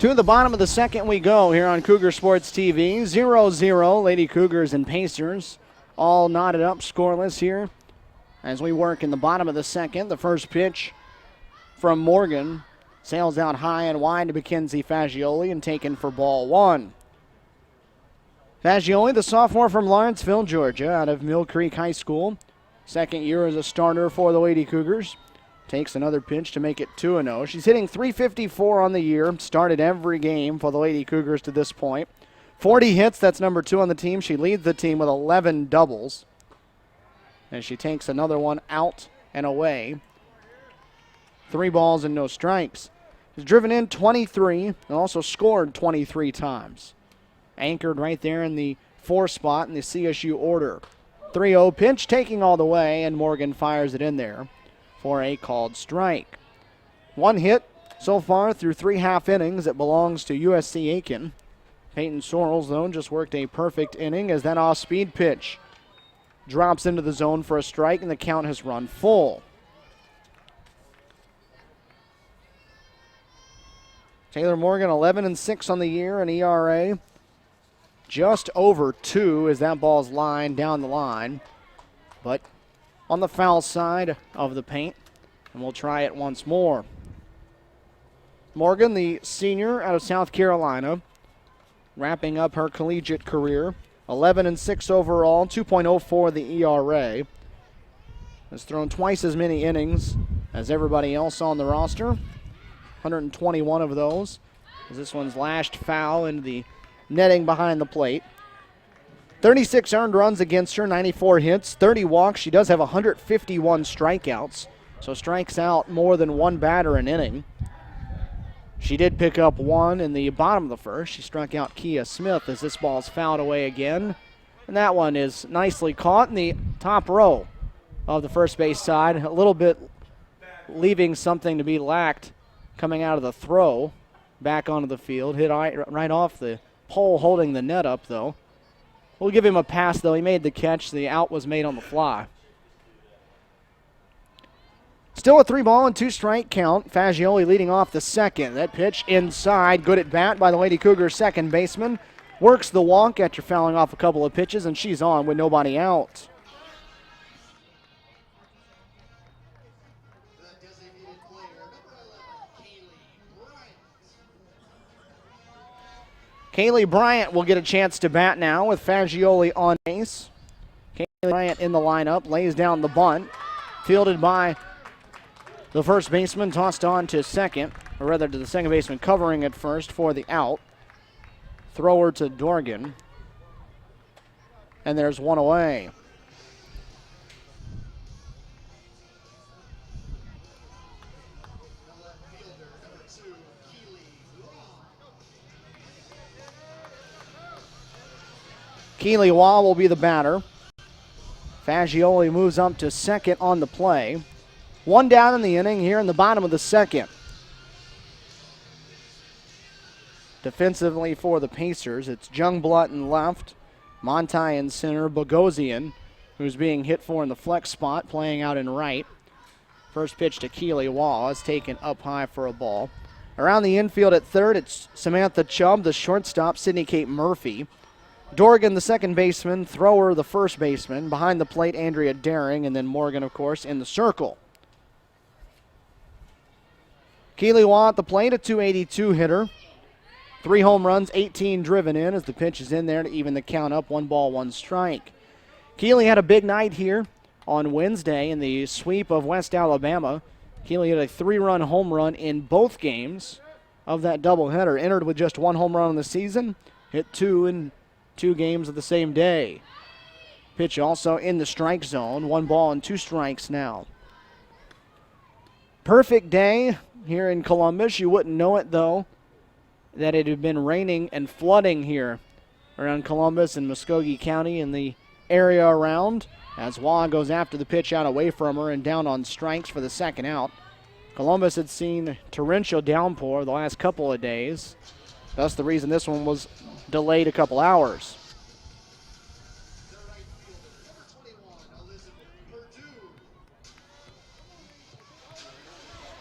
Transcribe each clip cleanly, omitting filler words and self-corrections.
To the bottom of the second we go here on Cougar Sports TV. 0-0, Lady Cougars and Pacers all knotted up, scoreless here as we work in the bottom of the second. The first pitch from Morgan sails out high and wide to Mackenzie Fagioli and taken for ball one. Fagioli, the sophomore from Lawrenceville, Georgia, out of Mill Creek High School. Second year as a starter for the Lady Cougars. Takes another pitch to make it 2-0. She's hitting .354 on the year. Started every game for the Lady Cougars to this point. 40 hits, that's number 2 on the team. She leads the team with 11 doubles. And she takes another one out and away. 3 balls and no strikes. She's driven in 23 and also scored 23 times. Anchored right there in the 4 spot in the CSU order. 3-0 pitch taking all the way, and Morgan fires it in there for a called strike. 1 hit so far through 3 half innings. It belongs to USC Aiken. Peyton Sorrells, though, just worked a perfect inning as that off-speed pitch drops into the zone for a strike, and the count has run full. Taylor Morgan, 11-6 on the year, an ERA just over 2 as that ball's lined down the line. But on the foul side of the paint, and we'll try it once more. Morgan, the senior out of South Carolina, wrapping up her collegiate career. 11-6 overall, 2.04 the ERA. Has thrown twice as many innings as everybody else on the roster. 121 of those, as this one's lashed foul into the netting behind the plate. 36 earned runs against her, 94 hits, 30 walks. She does have 151 strikeouts, so strikes out more than one batter an inning. She did pick up 1 in the bottom of the first. She struck out Kia Smith as this ball's fouled away again. And that one is nicely caught in the top row of the first base side. A little bit leaving something to be lacked coming out of the throw back onto the field. Hit right off the pole holding the net up, though. We'll give him a pass, though. He made the catch. The out was made on the fly. Still a 3-ball and 2-strike count. Fagioli leading off the second. That pitch inside. Good at bat by the Lady Cougars second baseman. Works the walk after fouling off a couple of pitches, and she's on with nobody out. Kaylee Bryant will get a chance to bat now with Fagioli on base. Kaylee Bryant in the lineup, lays down the bunt. Fielded by the first baseman, tossed on to second, or rather to the second baseman, covering at first for the out. Thrower to Dorgan. And there's one away. Keely Wall will be the batter. Fagioli moves up to second on the play. 1 down in the inning here in the bottom of the second. Defensively for the Pacers, it's Jungblut in left, Montai in center, Bogosian, who's being hit for in the flex spot, playing out in right. First pitch to Keely Wall is taken up high for a ball. Around the infield at third, it's Samantha Chubb, the shortstop, Sydney Kate Murphy. Dorgan, the second baseman, Thrower, the first baseman. Behind the plate, Andrea Daring, and then Morgan, of course, in the circle. Keely Wall at the plate, a .282 hitter. 3 home runs, 18 driven in as the pitch is in there to even the count up. 1 ball, 1 strike. Keely had a big night here on Wednesday in the sweep of West Alabama. Keely had a 3-run home run in both games of that doubleheader. Entered with just 1 home run in the season. Hit 2 in 2 games of the same day. Pitch also in the strike zone. 1 ball and 2 strikes now. Perfect day here in Columbus. You wouldn't know it, though, that it had been raining and flooding here around Columbus and Muskogee County and the area around. As Waugh goes after the pitch out away from her and down on strikes for the second out. Columbus had seen torrential downpour the last couple of days. That's the reason this one was delayed a couple hours.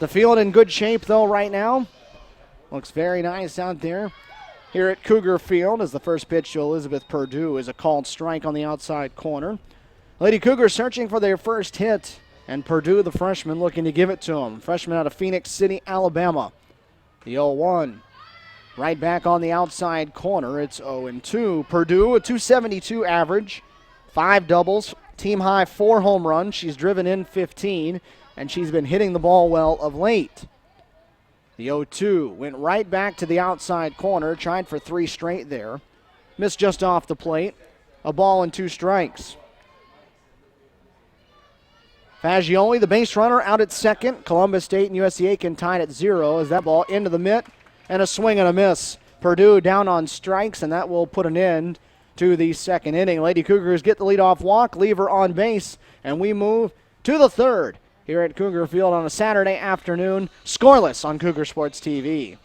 The field in good shape, though, right now. Looks very nice out there here at Cougar Field as the first pitch to Elizabeth Purdue is a called strike on the outside corner. Lady Cougars searching for their first hit, and Purdue, the freshman, looking to give it to them. Freshman out of Phoenix City, Alabama. The 0-1. Right back on the outside corner. It's 0-2. Purdue, a 272 average, 5 doubles, team high 4 home runs. She's driven in 15, and she's been hitting the ball well of late. The 0-2 went right back to the outside corner, tried for 3 straight there. Missed just off the plate. A ball and 2 strikes. Fagioli, the base runner, out at second. Columbus State and USC Aiken tied at 0 as that ball into the mitt and a swing and a miss. Purdue down on strikes, and that will put an end to the second inning. Lady Cougars get the leadoff walk, leave her on base, and we move to the third here at Cougar Field on a Saturday afternoon. Scoreless on Cougar Sports TV.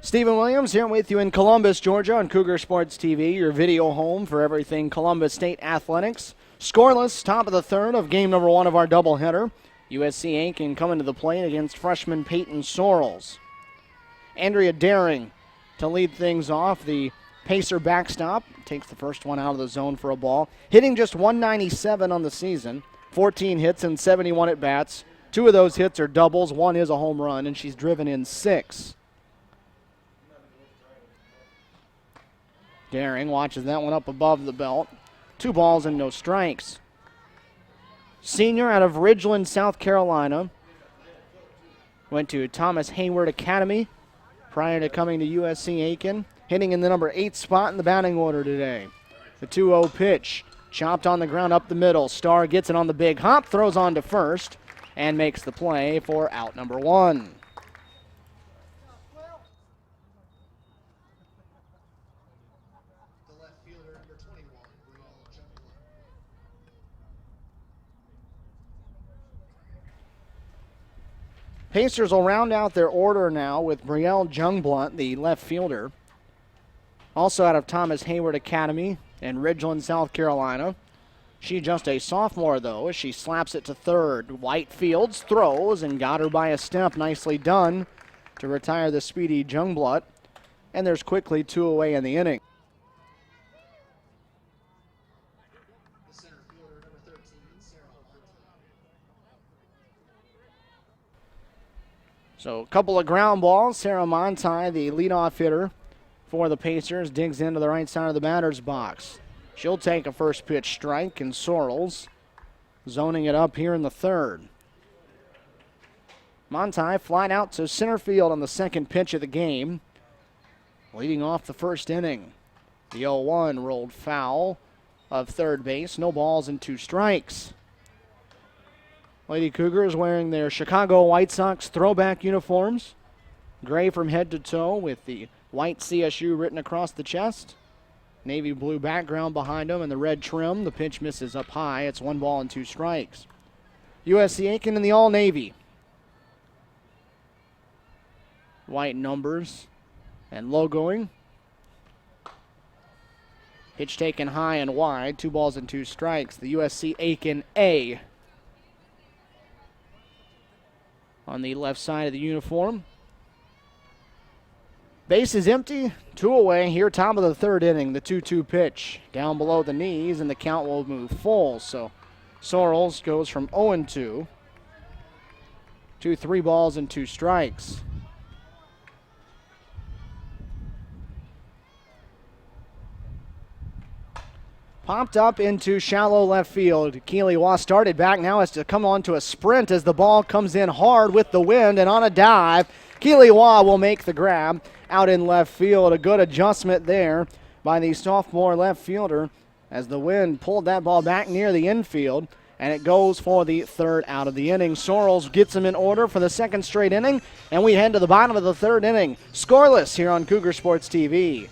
Stephen Williams here with you in Columbus, Georgia on Cougar Sports TV, your video home for everything Columbus State athletics. Scoreless, top of the third of game number 1 of our doubleheader. USC Aiken coming to the plate against freshman Peyton Sorrells. Andrea Daring to lead things off. The Pacer backstop takes the first one out of the zone for a ball. Hitting just 197 on the season, 14 hits and 71 at-bats. 2 of those hits are doubles, 1 is a home run, and she's driven in 6. Daring watches that one up above the belt. 2 balls and no strikes. Senior out of Ridgeland, South Carolina. Went to Thomas Hayward Academy prior to coming to USC Aiken. Hitting in the number 8 spot in the batting order today. The 2-0 pitch. Chopped on the ground up the middle. Starr gets it on the big hop, throws on to first, and makes the play for out number 1. Pacers will round out their order now with Brielle Jungblunt, the left fielder. Also out of Thomas Hayward Academy in Ridgeland, South Carolina. She's just a sophomore, though, as she slaps it to third. White Fields throws and got her by a step. Nicely done to retire the speedy Jungblunt. And there's quickly 2 away in the inning. So a couple of ground balls. Sarah Monti, the leadoff hitter for the Pacers, digs into the right side of the batter's box. She'll take a first pitch strike, and Sorrells zoning it up here in the third. Monti flied out to center field on the second pitch of the game, leading off the first inning. The 0-1 rolled foul of third base. No balls and 2 strikes. Lady Cougars wearing their Chicago White Sox throwback uniforms. Gray from head to toe with the white CSU written across the chest. Navy blue background behind them and the red trim. The pitch misses up high. It's 1-2 strikes. USC Aiken in the all-navy. White numbers and logoing. Pitch taken high and wide. 2-2 strikes. The USC Aiken A on the left side of the uniform. Base is empty, 2 away here, top of the third inning. The 2-2 pitch down below the knees, and the count will move full. So Sorrells goes from 0-2 to 3-2 strikes. Popped up into shallow left field. Keely Waugh started back, now has to come on to a sprint as the ball comes in hard with the wind, and on a dive, Keely Waugh will make the grab out in left field. A good adjustment there by the sophomore left fielder as the wind pulled that ball back near the infield, and it goes for the third out of the inning. Sorrells gets him in order for the second straight inning, and we head to the bottom of the third inning. Scoreless here on Cougar Sports TV.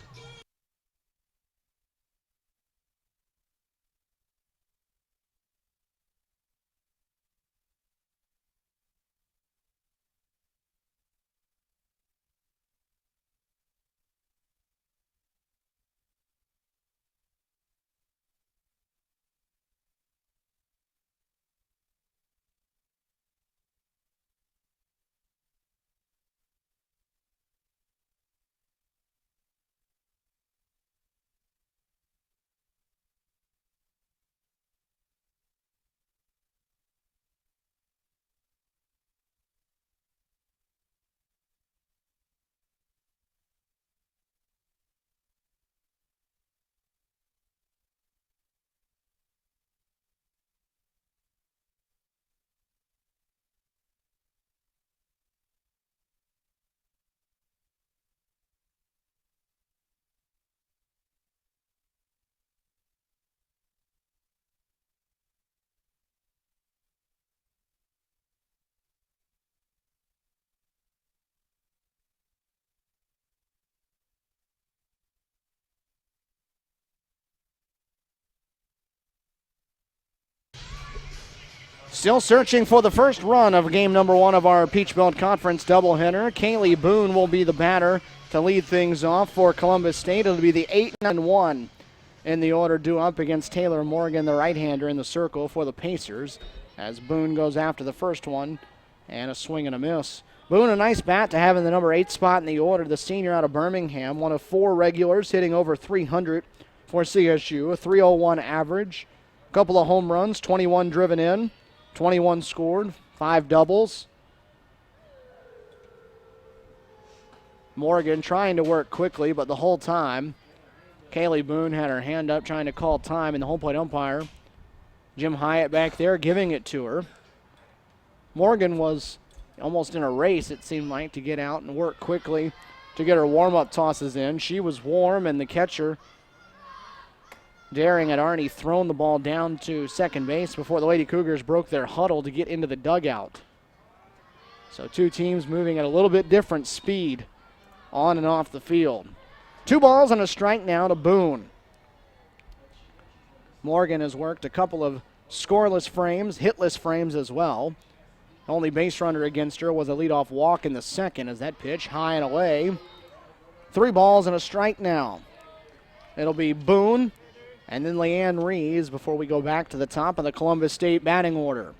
Still searching for the first run of game number 1 of our Peach Belt Conference doubleheader. Kaylee Boone will be the batter to lead things off for Columbus State. It'll be the 8-1 in the order due up against Taylor Morgan, the right-hander in the circle for the Pacers, as Boone goes after the first one, and a swing and a miss. Boone, a nice bat to have in the number 8 spot in the order. The senior out of Birmingham, one of 4 regulars, hitting over 300 for CSU, a 301 average, a couple of home runs, 21 driven in, 21 scored, 5 doubles. Morgan trying to work quickly, but the whole time, Kaylee Boone had her hand up trying to call time, and the home plate umpire, Jim Hyatt, back there giving it to her. Morgan was almost in a race, it seemed like, to get out and work quickly to get her warm-up tosses in. She was warm, and the catcher, Daring, had already thrown the ball down to second base before the Lady Cougars broke their huddle to get into the dugout. So 2 teams moving at a little bit different speed on and off the field. 2 balls and a strike now to Boone. Morgan has worked a couple of scoreless frames, hitless frames as well. Only base runner against her was a leadoff walk in the second as that pitch high and away. 3 balls and a strike now. It'll be Boone and then Leanne Rees before we go back to the top of the Columbus State batting order.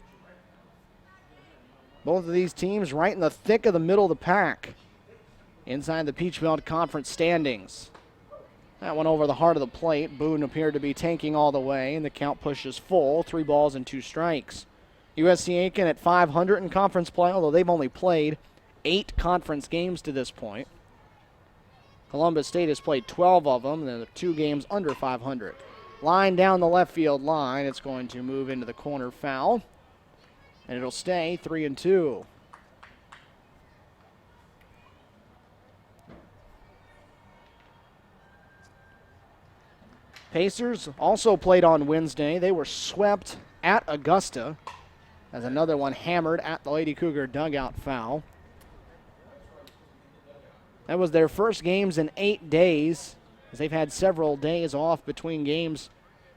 Both of these teams right in the thick of the middle of the pack inside the Peach Belt Conference standings. That went over the heart of the plate. Boone appeared to be tanking all the way, and the count pushes full. 3 balls and 2 strikes. USC Aiken at 500 in conference play, although they've only played 8 conference games to this point. Columbus State has played 12 of them, and they're 2 games under 500. Line down the left field line. It's going to move into the corner foul, and it'll stay 3-2. Pacers also played on Wednesday. They were swept at Augusta as another one hammered at the Lady Cougar dugout foul. That was their first games in 8 days, as they've had several days off between games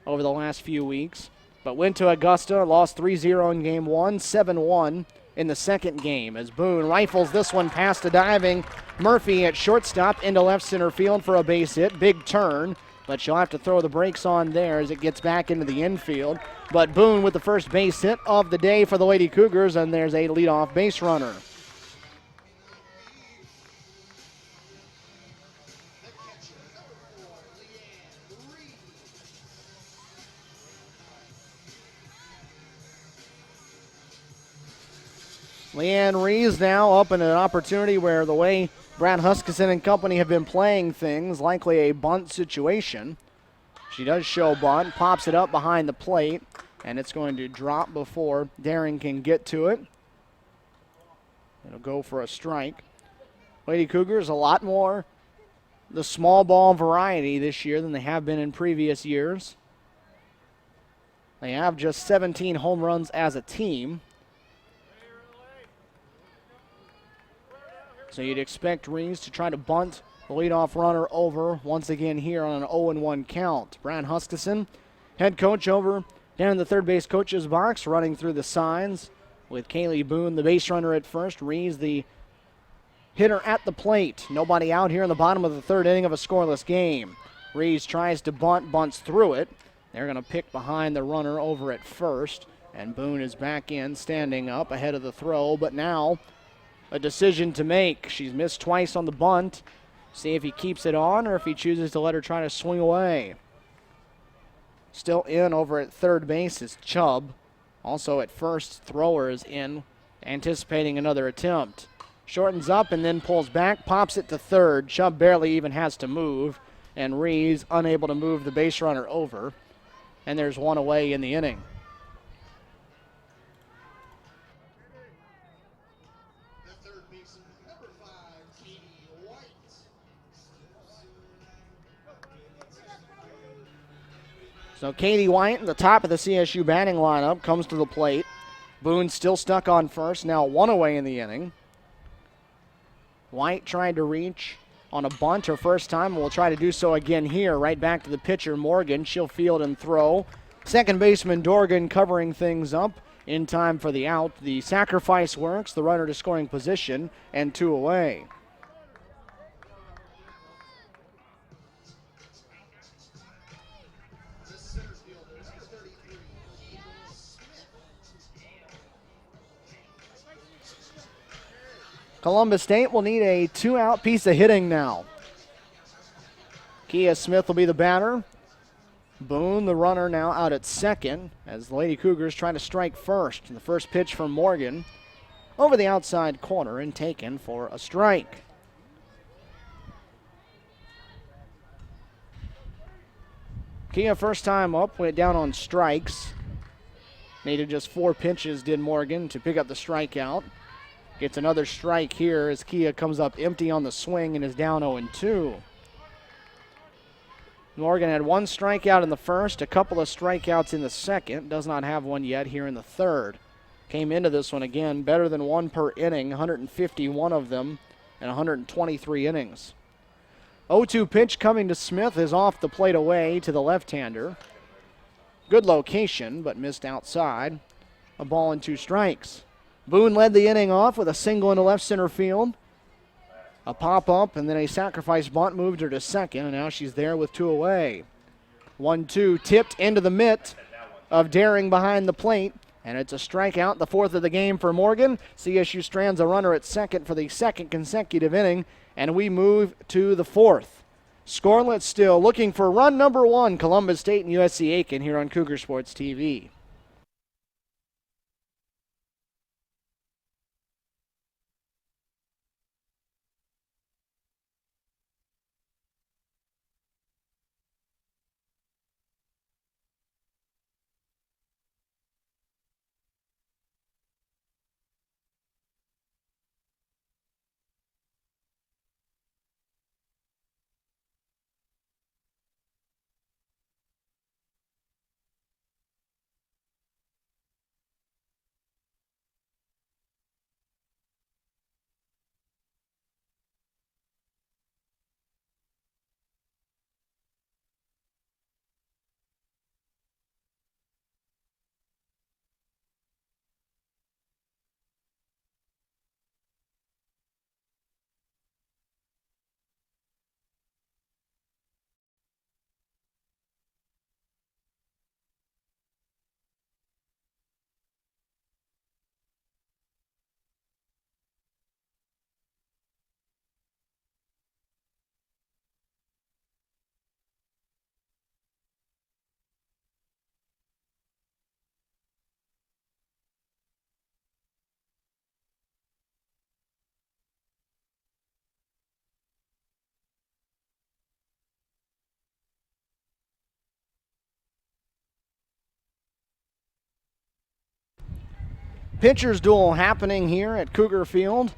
over the last few weeks. But went to Augusta, lost 3-0 in game one, 7-1 in the second game, as Boone rifles this one past a diving Murphy at shortstop into left center field for a base hit. Big turn, but she'll have to throw the brakes on there as it gets back into the infield. But Boone with the first base hit of the day for the Lady Cougars, and there's a leadoff base runner. Leanne Rees now up in an opportunity where the way Brad Huskisson and company have been playing things, likely a bunt situation. She does show bunt, pops it up behind the plate, and it's going to drop before Daring can get to it. It'll go for a strike. Lady Cougars a lot more the small ball variety this year than they have been in previous years. They have just 17 home runs as a team. So you'd expect Rees to try to bunt the leadoff runner over once again here on an 0-1 count. Brad Huskisson, head coach, over down in the third base coach's box, running through the signs with Kaylee Boone, the base runner at first. Rees, the hitter at the plate. Nobody out here in the bottom of the third inning of a scoreless game. Rees tries to bunt, bunts through it. They're going to pick behind the runner over at first, and Boone is back in, standing up ahead of the throw, but now a decision to make. She's missed twice on the bunt. See if he keeps it on or if he chooses to let her try to swing away. Still in over at third base is Chubb. Also at first, thrower is in, anticipating another attempt. Shortens up and then pulls back, pops it to third. Chubb barely even has to move, and Rees unable to move the base runner over. And there's one away in the inning. So Katie White, the top of the CSU batting lineup, comes to the plate. Boone still stuck on first, now one away in the inning. White tried to reach on a bunt her first time, and will try to do so again here. Right back to the pitcher, Morgan. She'll field and throw. Second baseman Dorgan covering things up in time for the out. The sacrifice works, the runner to scoring position, and 2 away. Columbus State will need a 2-out piece of hitting now. Kia Smith will be the batter. Boone, the runner, now out at second as the Lady Cougars try to strike first. The first pitch from Morgan over the outside corner and taken for a strike. Kia first time up, went down on strikes. Needed just 4 pitches, did Morgan, to pick up the strikeout. Gets another strike here as Kia comes up empty on the swing and is down 0-2. Morgan had 1 strikeout in the first, a couple of strikeouts in the second. Does not have one yet here in the third. Came into this one again better than 1 per inning, 151 of them in 123 innings. 0-2 pitch coming to Smith is off the plate away to the left-hander. Good location, but missed outside. A ball and 2 strikes. Boone led the inning off with a single into left center field. A pop-up and then a sacrifice bunt moved her to second, and now she's there with 2 away. 1-2 tipped into the mitt of Daring behind the plate, and it's a strikeout, the 4th of the game for Morgan. CSU strands a runner at second for the 2nd consecutive inning, and we move to the 4th. Scoreless still, looking for run number 1, Columbus State and USC Aiken here on Cougar Sports TV. Pitchers duel happening here at Cougar Field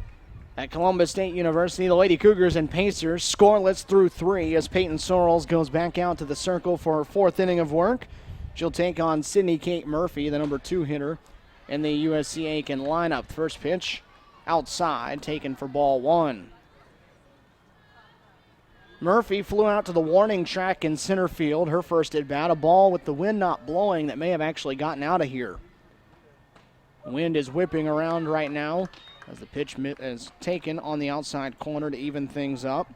at Columbus State University. The Lady Cougars and Pacers scoreless through 3 as Peyton Sorrells goes back out to the circle for her 4th inning of work. She'll take on Sydney Kate Murphy, the number 2 hitter in the USC Aiken lineup. First pitch outside, taken for ball 1. Murphy flew out to the warning track in center field. Her first at bat, a ball with the wind not blowing that may have actually gotten out of here. Wind is whipping around right now as the pitch is taken on the outside corner to even things up.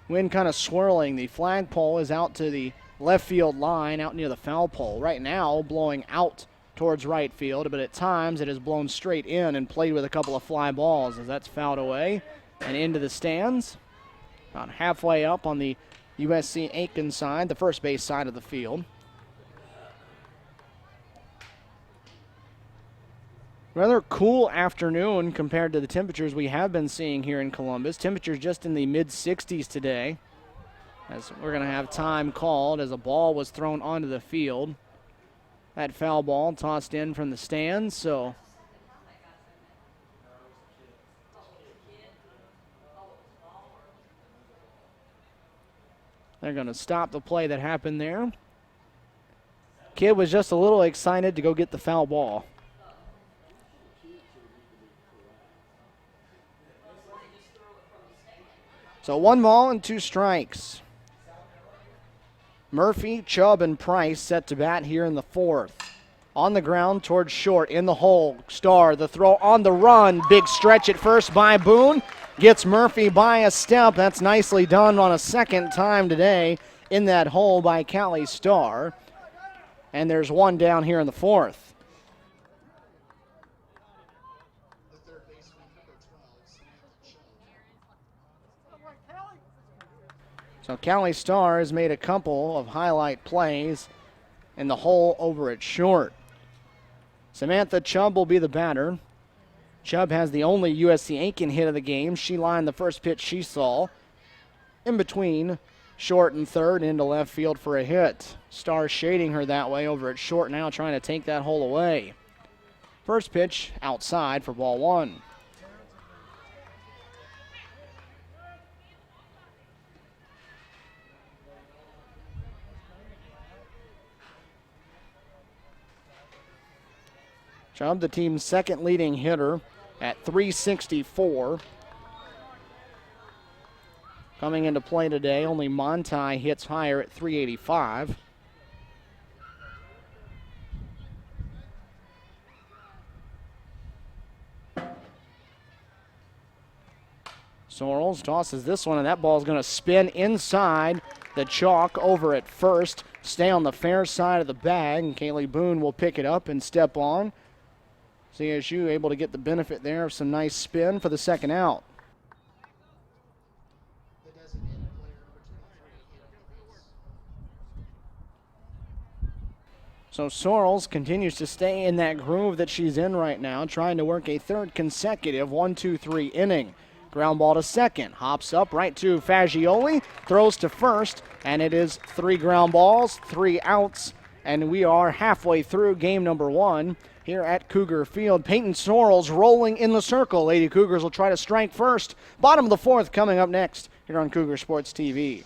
Wind kind of swirling. The flagpole is out to the left field line, out near the foul pole. Right now, blowing out towards right field, but at times it has blown straight in and played with a couple of fly balls as that's fouled away and into the stands. About halfway up on the USC Aiken side, the first base side of the field. Rather cool afternoon compared to the temperatures we have been seeing here in Columbus. Temperatures just in the mid-60s today, as we're going to have time called as a ball was thrown onto the field. That foul ball tossed in from the stands, so they're going to stop the play that happened there. Kid was just a little excited to go get the foul ball. So 1 ball and 2 strikes. Murphy, Chubb, and Price set to bat here in the 4th. On the ground towards short, in the hole. Starr, the throw on the run. Big stretch at first by Boone. Gets Murphy by a step. That's nicely done on a second time today in that hole by Callie Starr. And there's 1 down here in the 4th. So Callie Starr has made a couple of highlight plays in the hole over at short. Samantha Chubb will be the batter. Chubb has the only USC Aiken hit of the game. She lined the first pitch she saw in between short and third into left field for a hit. Starr shading her that way over at short now, trying to take that hole away. First pitch outside for ball 1. Chubb, the team's second leading hitter at 364. Coming into play today, only Monti hits higher at 385. Sorrells tosses this one, and that ball's going to spin inside the chalk over at first. Stay on the fair side of the bag, and Kaylee Boone will pick it up and step on. CSU able to get the benefit there of some nice spin for the second out. So Sorrells continues to stay in that groove that she's in right now, trying to work a third consecutive 1-2-3 inning. Ground ball to second, hops up right to Fagioli, throws to first, and it is 3 ground balls, 3 outs, and we are halfway through game number 1 here at Cougar Field. Peyton Sorrells rolling in the circle. Lady Cougars will try to strike first. Bottom of the 4th coming up next here on Cougar Sports TV.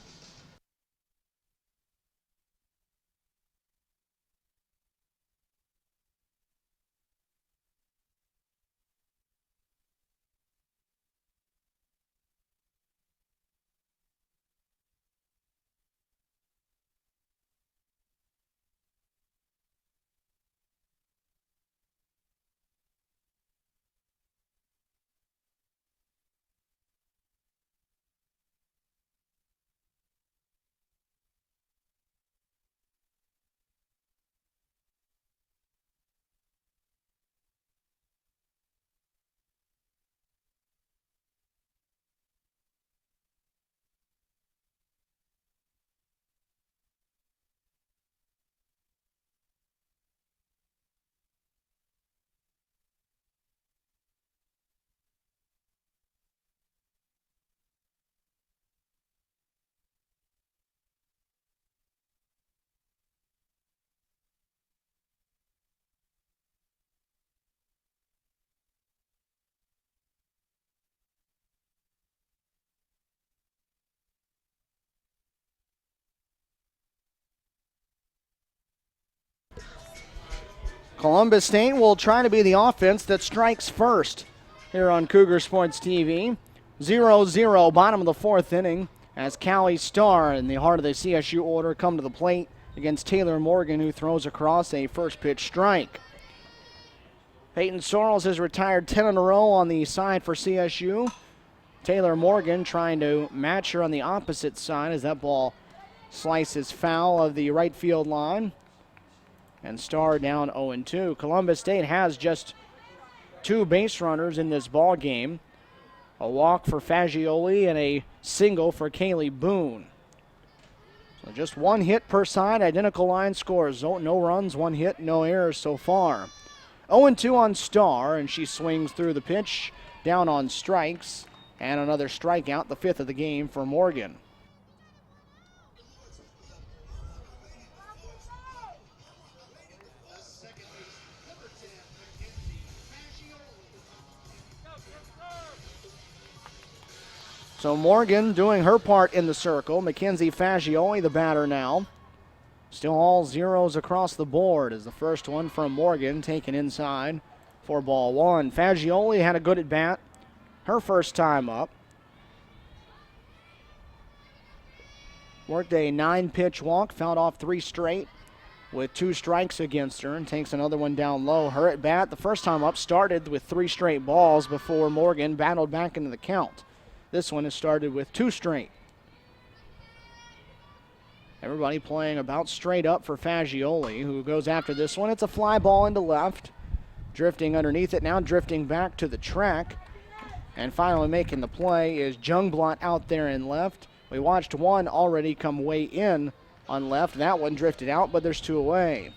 Columbus State will try to be the offense that strikes first here on Cougar Sports TV. 0-0, bottom of the fourth inning, as Callie Starr in the heart of the CSU order come to the plate against Taylor Morgan, who throws across a first pitch strike. Peyton Sorrells has retired 10 in a row on the side for CSU. Taylor Morgan trying to match her on the opposite side as that ball slices foul of the right field line. And Starr down 0-2. Columbus State has just 2 base runners in this ball game. A walk for Fagioli and a single for Kaylee Boone. So just 1 hit per side, identical line scores. No runs, 1 hit, no errors so far. 0-2 on Starr, and she swings through the pitch, down on strikes, and another strikeout, the 5th of the game for Morgan. So Morgan doing her part in the circle. Mackenzie Fagioli, the batter now. Still all zeros across the board as the first one from Morgan taken inside for ball 1. Fagioli had a good at bat her first time up. Worked a 9-pitch walk, fouled off 3 straight with 2 strikes against her and takes another one down low. Her at bat the first time up started with 3 straight balls before Morgan battled back into the count. This one has started with 2 straight. Everybody playing about straight up for Fagioli, who goes after this one. It's a fly ball into left. Drifting underneath it now, drifting back to the track. And finally making the play is Jungblot out there in left. We watched one already come way in on left. That one drifted out, but there's 2 away.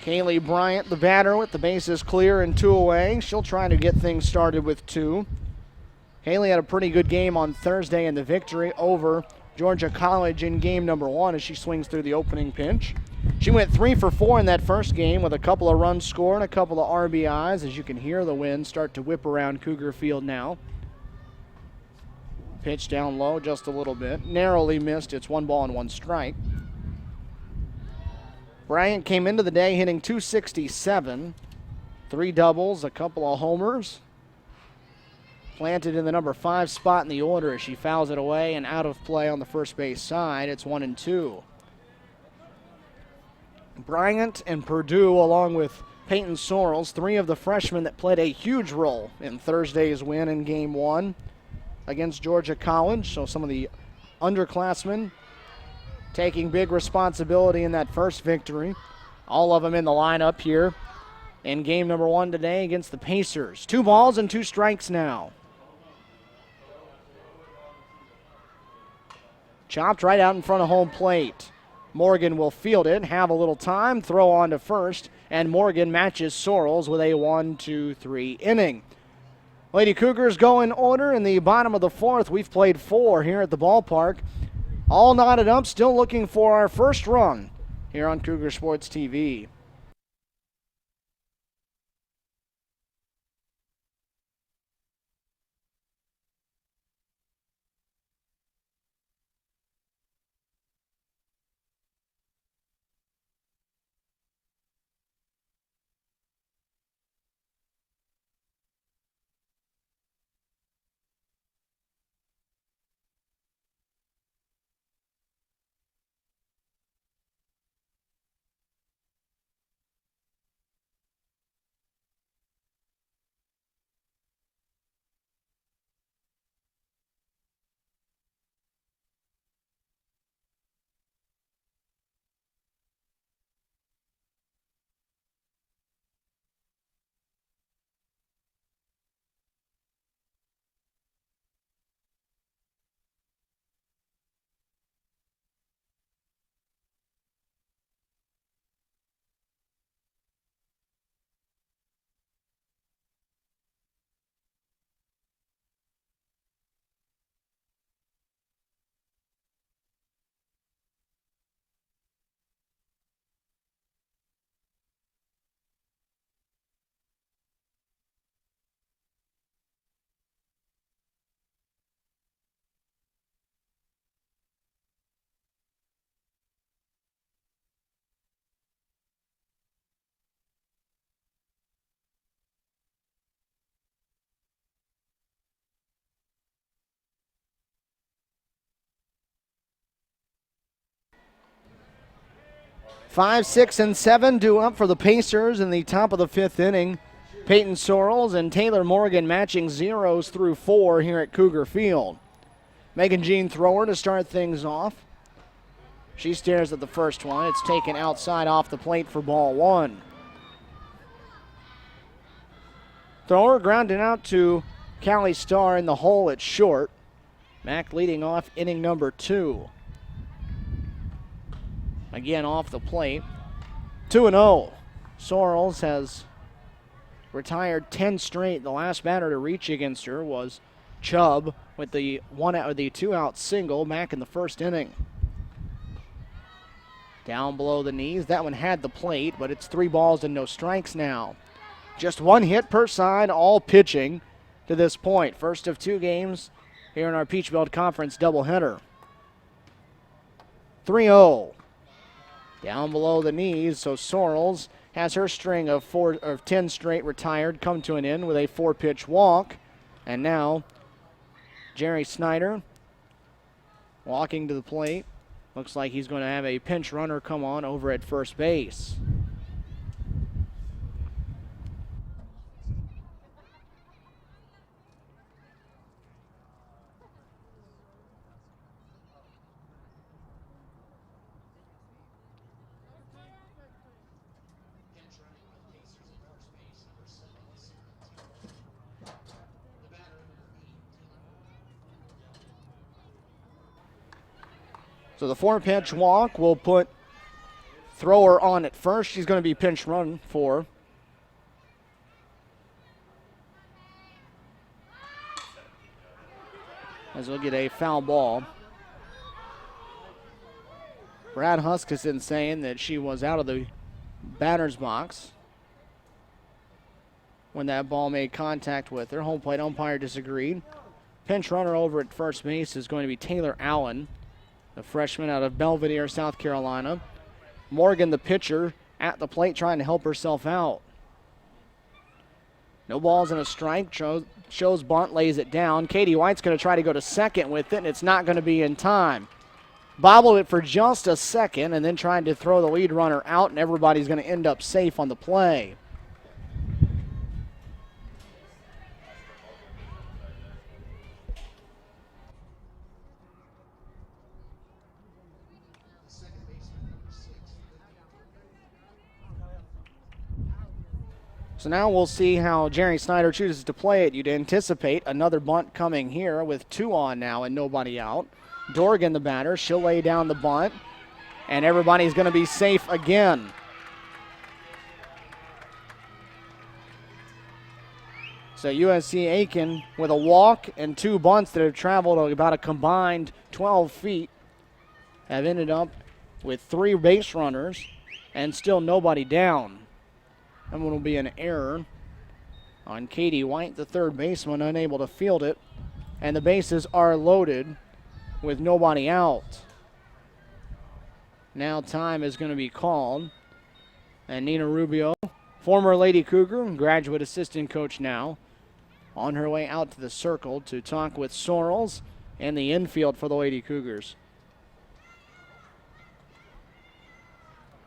Kaylee Bryant, the batter, with the bases clear and 2 away. She'll try to get things started with 2. Haley had a pretty good game on Thursday in the victory over Georgia College in game number 1 as she swings through the opening pitch. She went 3 for 4 in that first game with a couple of runs scored and a couple of RBIs, as you can hear the wind start to whip around Cougar Field now. Pitch down low just a little bit. Narrowly missed. It's 1 ball and 1 strike. Bryant came into the day hitting .267, 3 doubles, a couple of homers. Planted in the number 5 spot in the order as she fouls it away and out of play on the first base side. It's 1-2. Bryant and Purdue, along with Peyton Sorrells, 3 of the freshmen that played a huge role in Thursday's win in game 1 against Georgia College. So some of the underclassmen taking big responsibility in that first victory. All of them in the lineup here in game number 1 today against the Pacers. 2 balls and 2 strikes now. Chopped right out in front of home plate. Morgan will field it, have a little time, throw on to first, and Morgan matches Sorrells with a 1-2-3 inning. Lady Cougars go in order in the bottom of the 4th. We've played 4 here at the ballpark. All knotted up, still looking for our first run here on Cougar Sports TV. 5, 6, and 7 due up for the Pacers in the top of the 5th inning. Peyton Sorrells and Taylor Morgan matching zeros through 4 here at Cougar Field. Megan Jean Thrower to start things off. She stares at the first one. It's taken outside off the plate for ball 1. Thrower grounded out to Callie Starr in the hole at short. Mack leading off inning number 2. Again off the plate. 2-0. Sorrells has retired 10 straight. The last batter to reach against her was Chubb with the 2-out single back in the first inning. Down below the knees. That one had the plate, but it's 3 balls and no strikes now. Just 1 hit per side, all pitching to this point. First of 2 games here in our Peach Belt Conference doubleheader. 3-0. Down below the knees, so Sorrells has her string of 10 straight retired come to an end with a 4-pitch walk. And now Jerry Snyder walking to the plate. Looks like he's going to have a pinch runner come on over at first base. So the 4-pitch walk will put Thrower on at first. She's going to be pinch run for. As we'll get a foul ball. Brad Huskisson saying that she was out of the batter's box when that ball made contact with her. Home plate umpire disagreed. Pinch runner over at first base is going to be Taylor Allen, the freshman out of Belvedere, South Carolina. Morgan, the pitcher, at the plate trying to help herself out. No balls and a strike. Shows bunt, lays it down. Katie White's going to try to go to second with it, and it's not going to be in time. Bobbled it for just a second, and then trying to throw the lead runner out, and everybody's going to end up safe on the play. So now we'll see how Jerry Snyder chooses to play it. You'd anticipate another bunt coming here with 2 on now and nobody out. Dorgan, the batter, she'll lay down the bunt, and everybody's going to be safe again. So USC Aiken with a walk and 2 bunts that have traveled about a combined 12 feet have ended up with 3 base runners and still nobody down. That one will be an error on Katie White, the third baseman, unable to field it. And the bases are loaded with nobody out. Now time is going to be called. And Nina Rubio, former Lady Cougar, graduate assistant coach now, on her way out to the circle to talk with Sorrells and the infield for the Lady Cougars.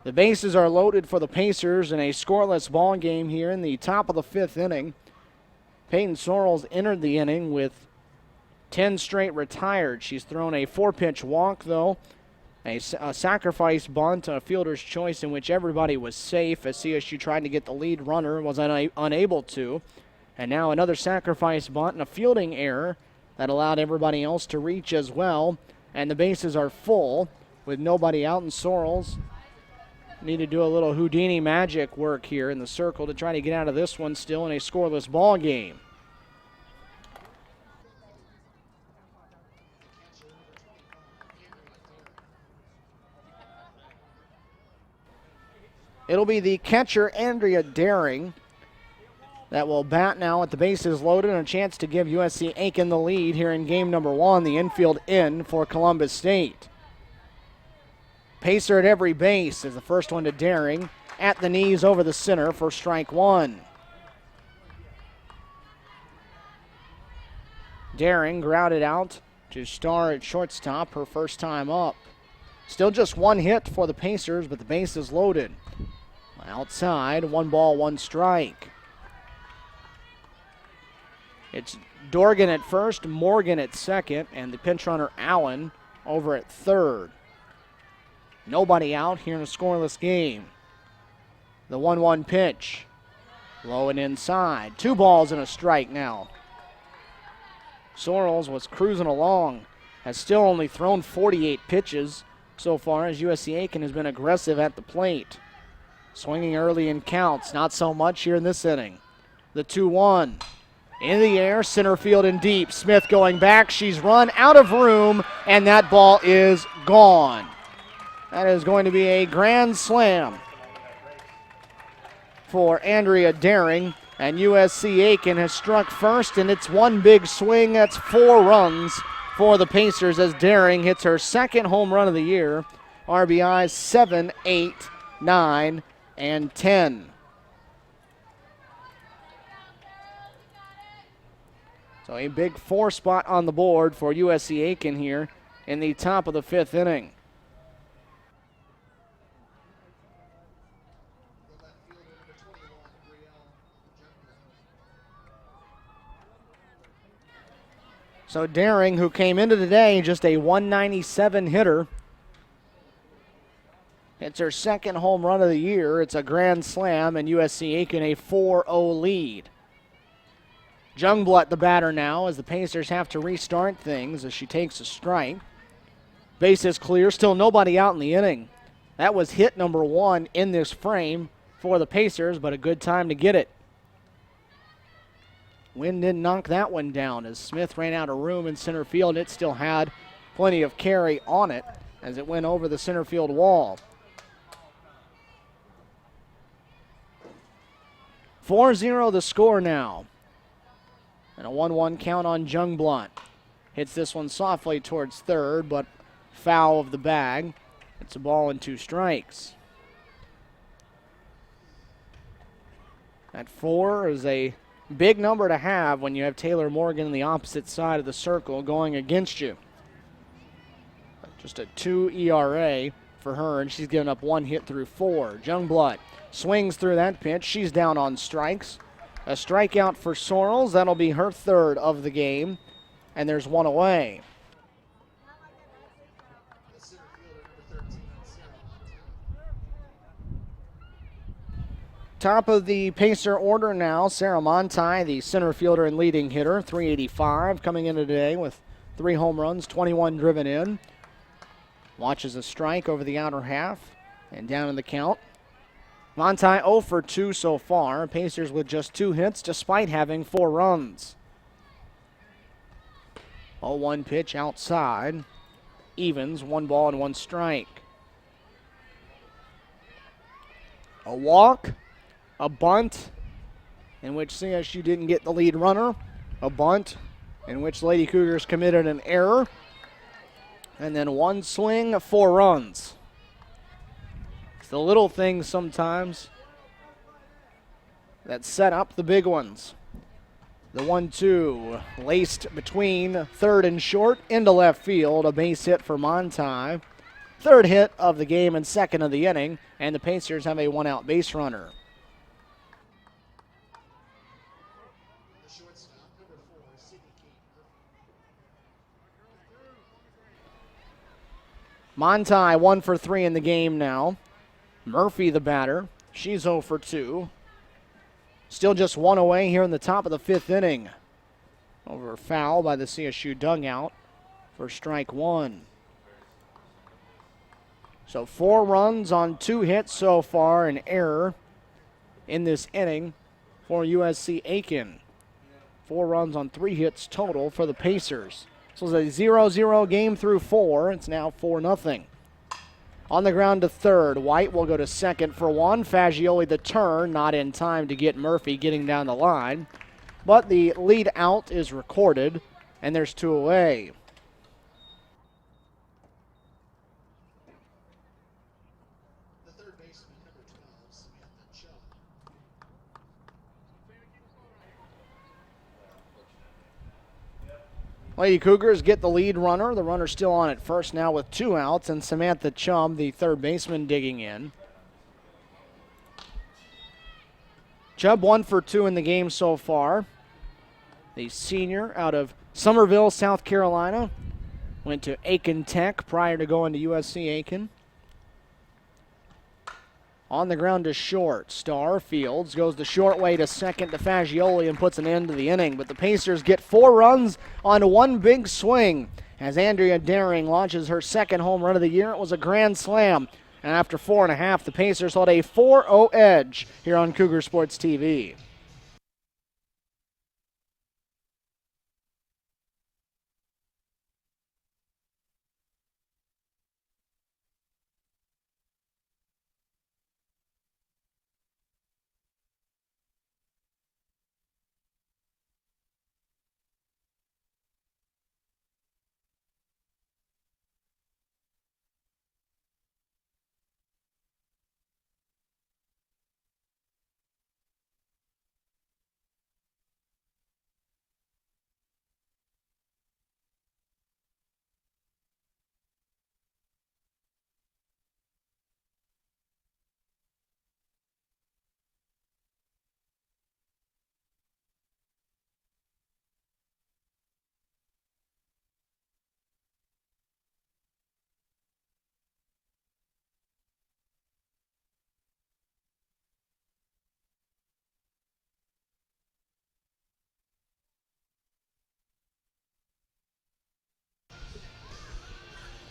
The bases are loaded for the Pacers in a scoreless ball game here in the top of the 5th inning. Peyton Sorrells entered the inning with 10 straight retired. She's thrown a 4-pitch walk, though, a sacrifice bunt, a fielder's choice in which everybody was safe as CSU tried to get the lead runner, was unable to. And now another sacrifice bunt and a fielding error that allowed everybody else to reach as well. And the bases are full with nobody out, and Sorrells need to do a little Houdini magic work here in the circle to try to get out of this one still in a scoreless ball game. It'll be the catcher, Andrea Daring, that will bat now with the bases loaded and a chance to give USC Aiken the lead here in game number 1, the infield in for Columbus State. Pacer at every base is the first one to Daring. At the knees over the center for strike 1. Daring grounded out to Starr at shortstop, her first time up. Still just one hit for the Pacers, but the base is loaded. Outside, 1 ball, 1 strike. It's Dorgan at first, Morgan at second, and the pinch runner Allen over at third. Nobody out here in a scoreless game. The 1-1 pitch. Low and inside. 2 balls and a strike now. Sorrells was cruising along. Has still only thrown 48 pitches so far as USC Aiken has been aggressive at the plate. Swinging early in counts. Not so much here in this inning. The 2-1. In the air, center field and deep. Smith going back. She's run out of room, and that ball is gone. That is going to be a grand slam for Andrea Daring, and USC Aiken has struck first, and it's one big swing. That's 4 runs for the Pacers as Daring hits her second home run of the year. RBIs 7, 8, 9, and 10. So a big 4 spot on the board for USC Aiken here in the top of the 5th inning. So Daring, who came into today just a 197 hitter, hits her second home run of the year. It's a grand slam, and USC Aiken a 4-0 lead. Jungblut the batter now as the Pacers have to restart things as she takes a strike. Base is clear, still nobody out in the inning. That was hit number 1 in this frame for the Pacers, but a good time to get it. Wind didn't knock that one down as Smith ran out of room in center field. It still had plenty of carry on it as it went over the center field wall. 4-0 the score now. And a 1-1 count on Jungblut. Hits this one softly towards third, but foul of the bag. It's a ball and 2 strikes. That 4 is a big number to have when you have Taylor Morgan on the opposite side of the circle going against you. Just a 2 ERA for her, and she's given up 1 hit through 4. Jungblut swings through that pitch. She's down on strikes. A strikeout for Sorrells. That'll be her 3rd of the game, and there's 1 away. Top of the Pacer order now, Sarah Monti, the center fielder and leading hitter, 385, coming in today with 3 home runs, 21 driven in. Watches a strike over the outer half and down in the count. Monti 0 for 2 so far. Pacers with just 2 hits despite having 4 runs. 0-1 pitch outside. Evens, 1 ball and 1 strike. A walk. A bunt, in which CSU didn't get the lead runner. A bunt, in which Lady Cougars committed an error. And then 1 swing, 4 runs. It's the little things sometimes that set up the big ones. The 1-2 laced between third and short into left field. A base hit for Monti. 3rd hit of the game and 2nd of the inning. And the Pacers have a 1-out base runner. Monti 1 for 3 in the game now. Murphy the batter. She's 0 for 2. Still just 1 away here in the top of the 5th inning. Over a foul by the CSU dugout for strike 1. So 4 runs on 2 hits so far, an error in this inning for USC Aiken. 4 runs on 3 hits total for the Pacers. So it's a 0-0 game through 4. It's now 4-0. On the ground to third. White will go to second for 1. Fagioli the turn, not in time to get Murphy getting down the line. But the lead out is recorded, and there's 2 away. Lady Cougars get the lead runner. The runner's still on at first now with 2 outs, and Samantha Chum, the third baseman, digging in. Chubb 1 for 2 in the game so far. The senior out of Summerville, South Carolina. Went to Aiken Tech prior to going to USC Aiken. On the ground to short. Starr Fields goes the short way to second to Fagioli and puts an end to the inning. But the Pacers get 4 runs on one big swing as Andrea Daring launches her second home run of the year. It was a grand slam. And after 4.5, the Pacers hold a 4-0 edge here on Cougar Sports TV.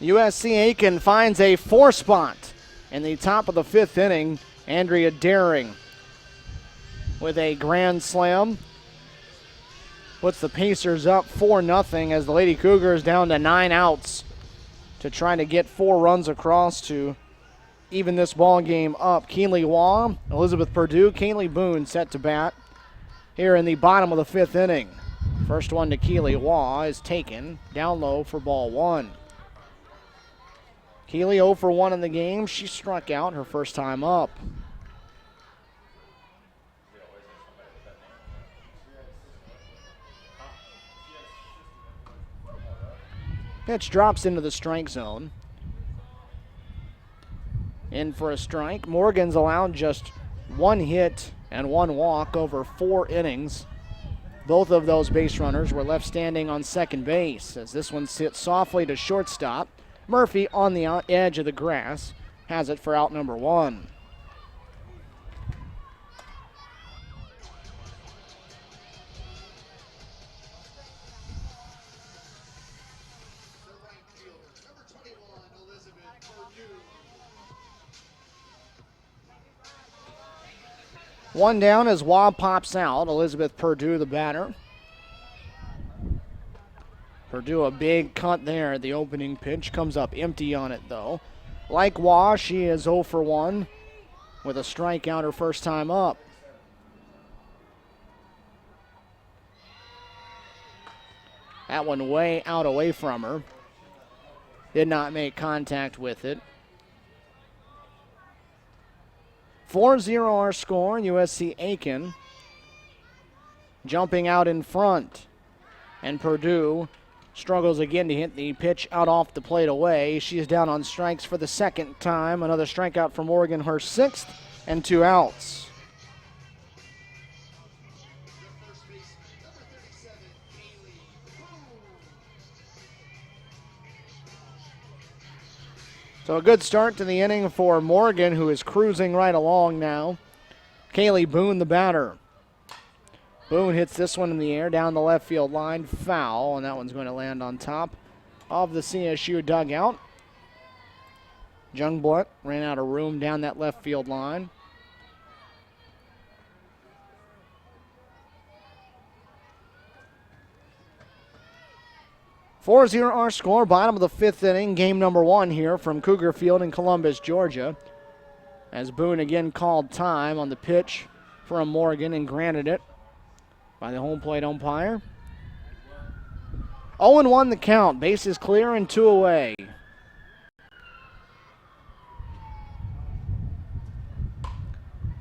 USC Aiken finds a 4 spot in the top of the 5th inning. Andrea Daring with a grand slam puts the Pacers up 4-0 as the Lady Cougars down to 9 outs to try to get 4 runs across to even this ball game up. Keely Waugh, Elizabeth Perdue, Kaylee Boone set to bat here in the bottom of the 5th inning. First one to Keely Waugh is taken down low for ball 1. Keely 0 for 1 in the game. She struck out her first time up. Pitch drops into the strike zone. In for a strike. Morgan's allowed just 1 hit and 1 walk over 4 innings. Both of those base runners were left standing on second base as this one sits softly to shortstop. Murphy on the edge of the grass has it for out number 1. One down as Waugh pops out. Elizabeth Perdue, the batter. Perdue, a big cut there at the opening pitch. Comes up empty on it, though. Like Waugh, she is 0 for 1 with a strikeout her first time up. That one way out away from her. Did not make contact with it. 4-0 our score. USC Aiken jumping out in front. And Perdue struggles again to hit the pitch out off the plate away. She is down on strikes for the second time. Another strikeout from Oregon, her 6th, and 2 outs. So a good start to the inning for Morgan, who is cruising right along now. Kaylee Boone, the batter. Boone hits this one in the air down the left field line. Foul, and that one's going to land on top of the CSU dugout. Jungblunt ran out of room down that left field line. (4-0) our score, bottom of the 5th inning, game number 1 here from Cougar Field in Columbus, Georgia. As Boone again called time on the pitch from Morgan and granted it by the home plate umpire. 0-1 the count. Bases clear and 2 away.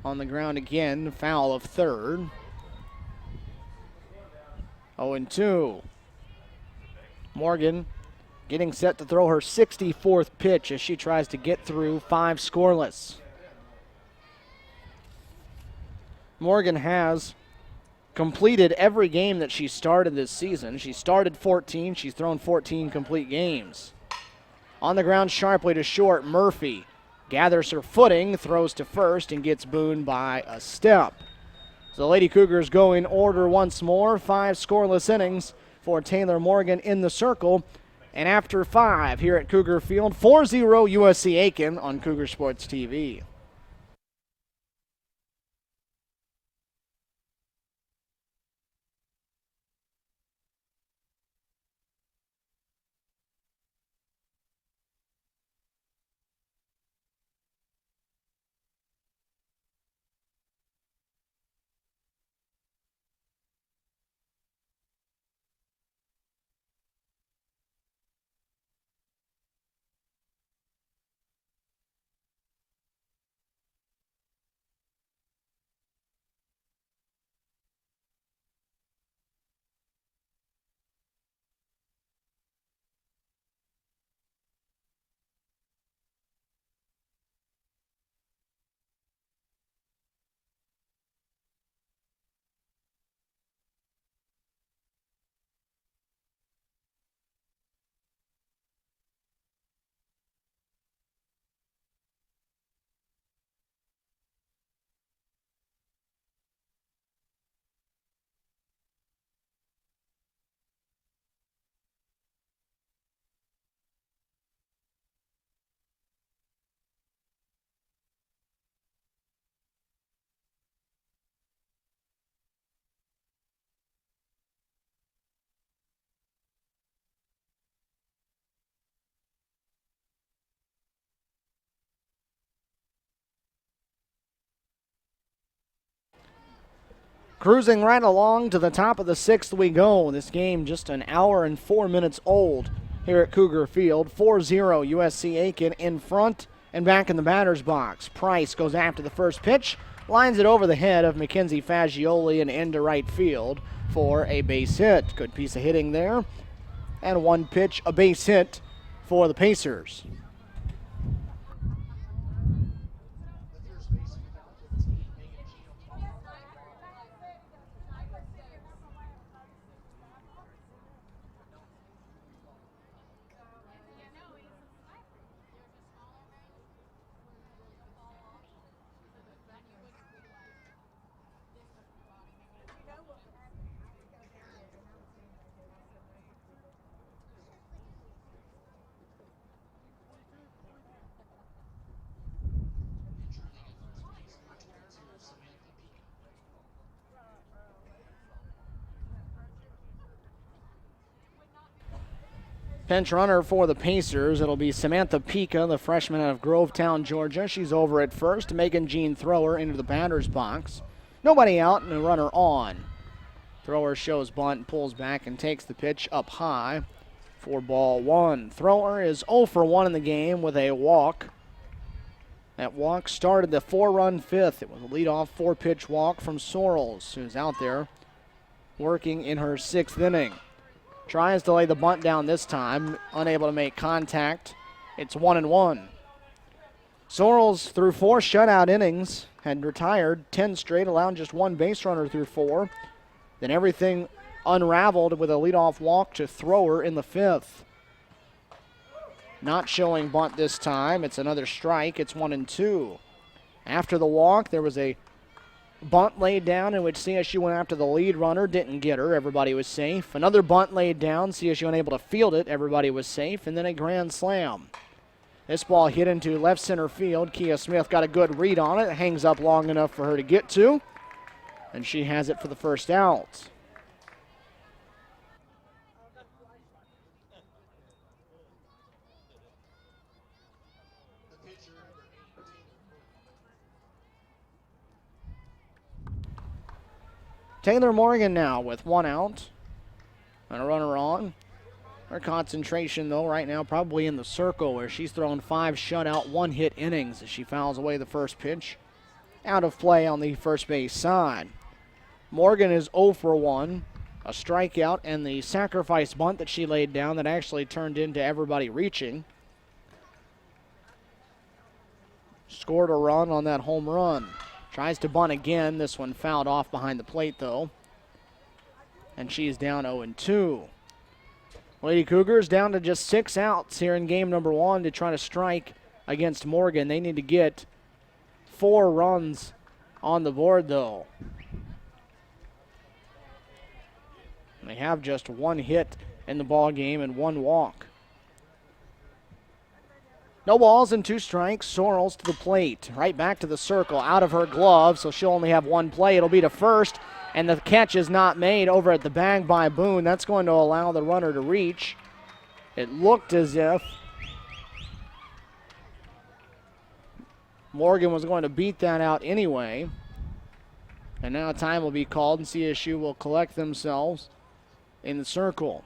On the ground again, foul of third. 0-2. Morgan getting set to throw her 64th pitch as she tries to get through 5 scoreless. Morgan has completed every game that she started this season. She started 14. She's thrown 14 complete games. On the ground sharply to short, Murphy gathers her footing, throws to first, and gets booned by a step. So the Lady Cougars go in order once more. 5 scoreless innings for Taylor Morgan in the circle. And after 5 here at Cougar Field, 4-0 USC Aiken on Cougar Sports TV. Cruising right along to the top of the 6th we go. This game just an hour and 4 minutes old here at Cougar Field. 4-0 USC Aiken in front and back in the batter's box. Price goes after the first pitch, lines it over the head of Mackenzie Fagioli and into right field for a base hit. Good piece of hitting there. And 1 pitch, a base hit for the Pacers. Pinch runner for the Pacers. It'll be Samantha Pica, the freshman out of Grovetown, Georgia. She's over at first. Megan Jean Thrower into the batter's box. Nobody out and a runner on. Thrower shows bunt, pulls back, and takes the pitch up high for ball 1. Thrower is 0 for 1 in the game with a walk. That walk started the 4-run 5th. It was a leadoff 4-pitch walk from Sorrells, who's out there working in her 6th inning. Tries to lay the bunt down this time, unable to make contact. It's 1-1. Sorrells, through 4 shutout innings, had retired 10 straight, allowing just 1 base runner through 4. Then everything unraveled with a leadoff walk to Thrower in the 5th. Not showing bunt this time. It's another strike. It's 1-2. After the walk, there was a bunt laid down in which CSU went after the lead runner, didn't get her, everybody was safe. Another bunt laid down, CSU unable to field it, everybody was safe, and then a grand slam. This ball hit into left center field. Kia Smith got a good read on it, hangs up long enough for her to get to, and she has it for the first out. Taylor Morgan now with 1 out and a runner on. Her concentration, though, right now probably in the circle where she's thrown 5 shutout, 1-hit innings as she fouls away the first pitch. Out of play on the first base side. Morgan is 0 for 1. A strikeout and the sacrifice bunt that she laid down that actually turned into everybody reaching. Scored a run on that home run. Tries to bunt again. This one fouled off behind the plate, though. And she's down 0-2. Lady Cougars down to just 6 outs here in game number 1 to try to strike against Morgan. They need to get 4 runs on the board, though. They have just 1 hit in the ball game and 1 walk. No balls and 2 strikes. Sorrells to the plate. Right back to the circle. Out of her glove, so she'll only have 1 play. It'll be to first, and the catch is not made over at the bag by Boone. That's going to allow the runner to reach. It looked as if Morgan was going to beat that out anyway. And now time will be called, and CSU will collect themselves in the circle.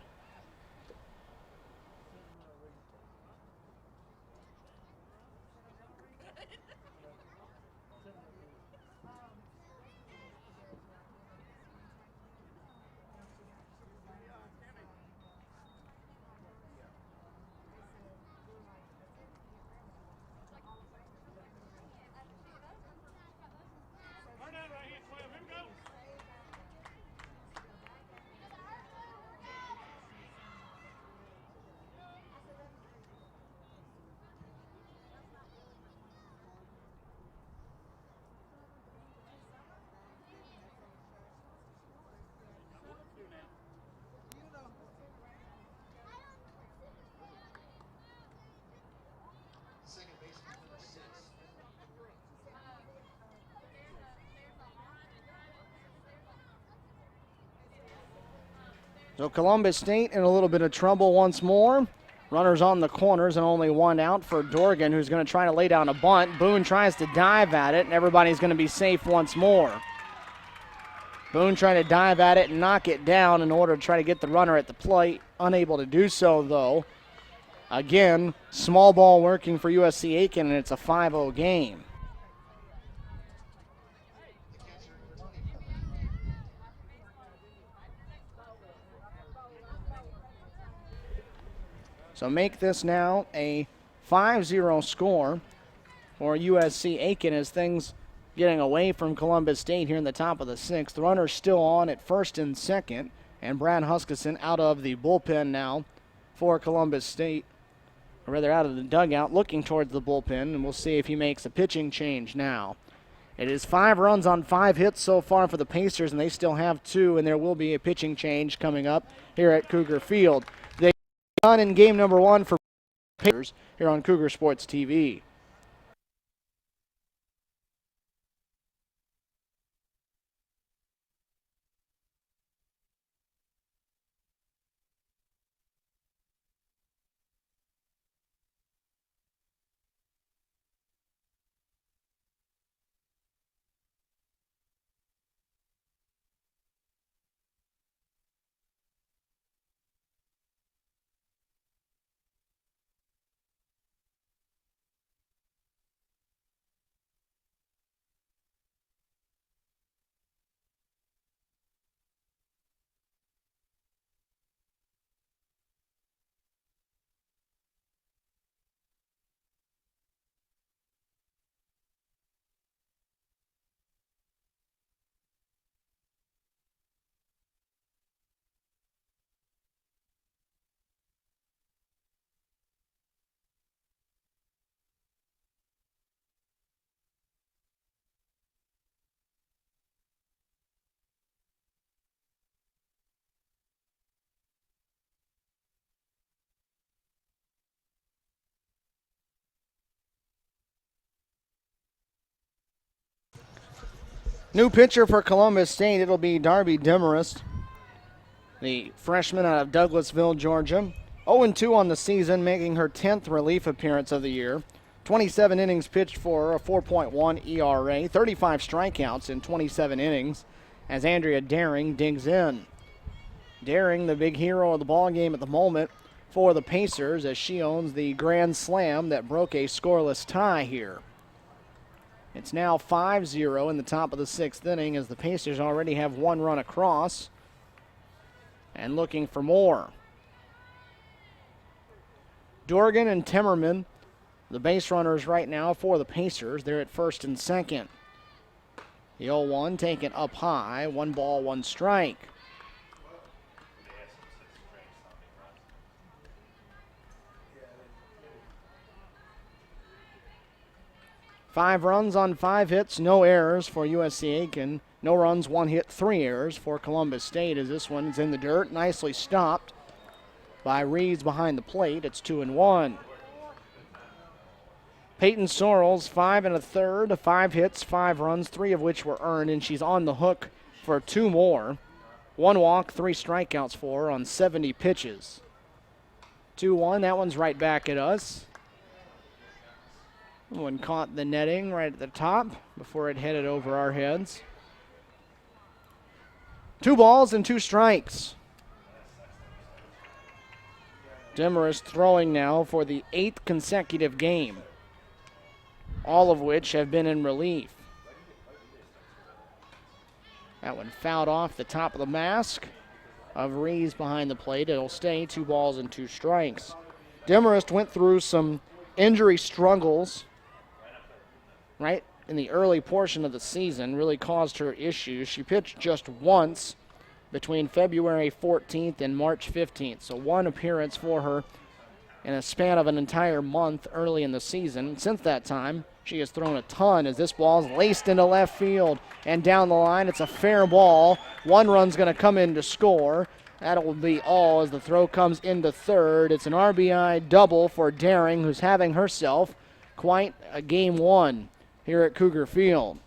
So Columbus State in a little bit of trouble once more. Runners on the corners and only 1 out for Dorgan, who's going to try to lay down a bunt. Boone tries to dive at it, and everybody's going to be safe once more. Boone trying to dive at it and knock it down in order to try to get the runner at the plate. Unable to do so, though. Again, small ball working for USC Aiken, and it's a 5-0 game. So make this now a 5-0 score for USC Aiken as things getting away from Columbus State here in the top of the 6th. The runner's still on at first and second, and Brad Huskisson out of the bullpen now for Columbus State, or rather out of the dugout looking towards the bullpen, and we'll see if he makes a pitching change now. It is 5 runs on 5 hits so far for the Pacers, and they still have 2, and there will be a pitching change coming up here at Cougar Field. Done in game number 1 for Pacers here on Cougar Sports TV. New pitcher for Columbus State, it'll be Darby Demarest, the freshman out of Douglasville, Georgia. 0-2 on the season, making her 10th relief appearance of the year. 27 innings pitched for her, a 4.1 ERA, 35 strikeouts in 27 innings as Andrea Daring digs in. Daring, the big hero of the ball game at the moment for the Pacers, as she owns the grand slam that broke a scoreless tie here. It's now 5-0 in the top of the 6th inning as the Pacers already have 1 run across. and looking for more. Dorgan and Timmerman, the base runners right now for the Pacers. They're at first and second. The 0-1 taken up high. 1 ball, 1 strike. Five runs on 5 hits, no errors for USC Aiken. No runs, 1 hit, 3 errors for Columbus State as this one's in the dirt. Nicely stopped by Reeves behind the plate. It's 2-1. Peyton Sorrells, 5 1/3, 5 hits, 5 runs, 3 of which were earned, and she's on the hook for 2 more. 1 walk, 3 strikeouts for her on 70 pitches. 2-1, that one's right back at us. One caught the netting right at the top before it headed over our heads. 2 balls and 2 strikes. Demarest throwing now for the 8th consecutive game, all of which have been in relief. That one fouled off the top of the mask of Reeves behind the plate. It'll stay 2 balls and 2 strikes. Demarest went through some injury struggles right in the early portion of the season, really caused her issues. She pitched just once between February 14th and March 15th, so 1 appearance for her in a span of an entire month early in the season. Since that time, she has thrown a ton as this ball's laced into left field and down the line. It's a fair ball. 1 run's going to come in to score. That'll be all as the throw comes into third. It's an RBI double for Daring, who's having herself quite a game 1 here at Cougar Field.